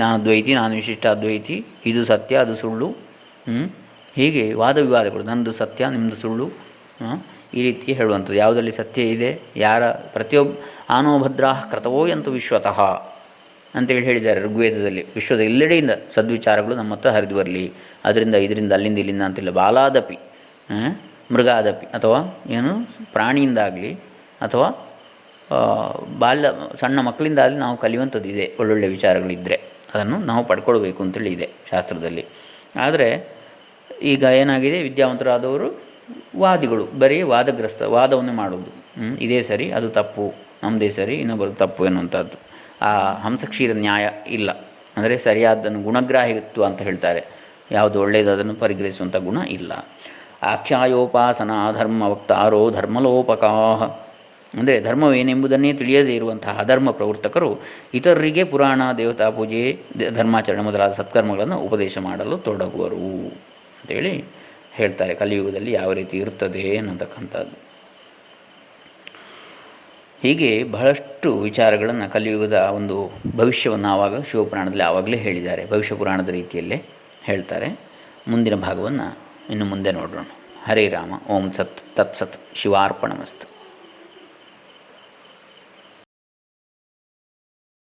ನಾನು ವಿಶಿಷ್ಟ ಅದ್ವೈತಿ, ಇದು ಸತ್ಯ ಅದು ಸುಳ್ಳು, ಹೀಗೆ ವಾದ ವಿವಾದಗಳು, ನನ್ನದು ಸತ್ಯ ನಿಮ್ಮದು ಸುಳ್ಳು, ಈ ರೀತಿ ಹೇಳುವಂಥದ್ದು. ಯಾವುದರಲ್ಲಿ ಸತ್ಯ ಇದೆ, ಯಾರ ಪ್ರತಿಯೊಬ್ಬ ಆನೋಭದ್ರಾ ಕ್ರತವೋ ಎಂತು ವಿಶ್ವತಃ ಅಂತೇಳಿ ಹೇಳಿದ್ದಾರೆ ಋಗ್ವೇದದಲ್ಲಿ. ವಿಶ್ವದ ಎಲ್ಲೆಡೆಯಿಂದ ಸದ್ವಿಚಾರಗಳು ನಮ್ಮ ಹತ್ರ ಹರಿದು ಬರಲಿ, ಅದರಿಂದ ಇದರಿಂದ ಅಲ್ಲಿಂದ ಇಲ್ಲಿಂದ ಅಂತಿಲ್ಲ. ಬಾಲಾದಪಿ ಮೃಗಾದಪಿ, ಅಥವಾ ಏನು ಪ್ರಾಣಿಯಿಂದಾಗಲಿ ಅಥವಾ ಸಣ್ಣ ಮಕ್ಕಳಿಂದಾಗಲಿ ನಾವು ಕಲಿಯುವಂಥದ್ದು ಇದೆ. ಒಳ್ಳೊಳ್ಳೆ ವಿಚಾರಗಳಿದ್ದರೆ ಅದನ್ನು ನಾವು ಪಡ್ಕೊಳ್ಬೇಕು ಅಂತೇಳಿ ಇದೆ ಶಾಸ್ತ್ರದಲ್ಲಿ. ಆದರೆ ಈಗ ಏನಾಗಿದೆ, ವಿದ್ಯಾವಂತರಾದವರು ವಾದಿಗಳು, ಬರೀ ವಾದವನ್ನೇ ಮಾಡೋದು. ಇದೇ ಸರಿ, ಅದು ತಪ್ಪು, ನಮ್ಮದೇ ಸರಿ, ಇನ್ನೊಬ್ಬರು ತಪ್ಪು ಎನ್ನುವಂಥದ್ದು. ಆ ಹಂಸಕ್ಷೀರ ನ್ಯಾಯ ಇಲ್ಲ, ಅಂದರೆ ಸರಿಯಾದನ್ನು ಗುಣಗ್ರಾಹಿತ್ವ ಅಂತ ಹೇಳ್ತಾರೆ. ಯಾವುದು ಒಳ್ಳೆಯದು ಅದನ್ನು ಪರಿಗ್ರಹಿಸುವಂಥ ಗುಣ ಇಲ್ಲ. ಆಖ್ಯಾಯೋಪಾಸನಾ ಧರ್ಮ ವಕ್ತಾರೋ ಧರ್ಮಲೋಪಕಾ, ಅಂದರೆ ಧರ್ಮವೇನೆಂಬುದನ್ನೇ ತಿಳಿಯದೇ ಇರುವಂತಹ ಅಧರ್ಮ ಪ್ರವರ್ತಕರು ಇತರರಿಗೆ ಪುರಾಣ, ದೇವತಾ ಪೂಜೆ, ಧರ್ಮಾಚರಣೆ ಮೊದಲಾದ ಸತ್ಕರ್ಮಗಳನ್ನು ಉಪದೇಶ ಮಾಡಲು ತೊಡಗುವರು ಅಂತೇಳಿ ಹೇಳ್ತಾರೆ. ಕಲಿಯುಗದಲ್ಲಿ ಯಾವ ರೀತಿ ಇರುತ್ತದೆ ಅನ್ನತಕ್ಕಂಥದ್ದು. ಹೀಗೆ ಬಹಳಷ್ಟು ವಿಚಾರಗಳನ್ನು ಕಲಿಯುಗದ ಒಂದು ಭವಿಷ್ಯವನ್ನು ಆವಾಗ ಶಿವಪುರಾಣದಲ್ಲಿ ಆವಾಗಲೇ ಹೇಳಿದ್ದಾರೆ. ಭವಿಷ್ಯ ಪುರಾಣದ ರೀತಿಯಲ್ಲೇ ಹೇಳ್ತಾರೆ. ಮುಂದಿನ ಭಾಗವನ್ನು ಇನ್ನು ಮುಂದೆ ನೋಡೋಣ. ಹರೇ ರಾಮ. ಓಂ ಸತ್ ತತ್ಸತ್ ಶಿವಾರ್ಪಣಮಸ್ತು.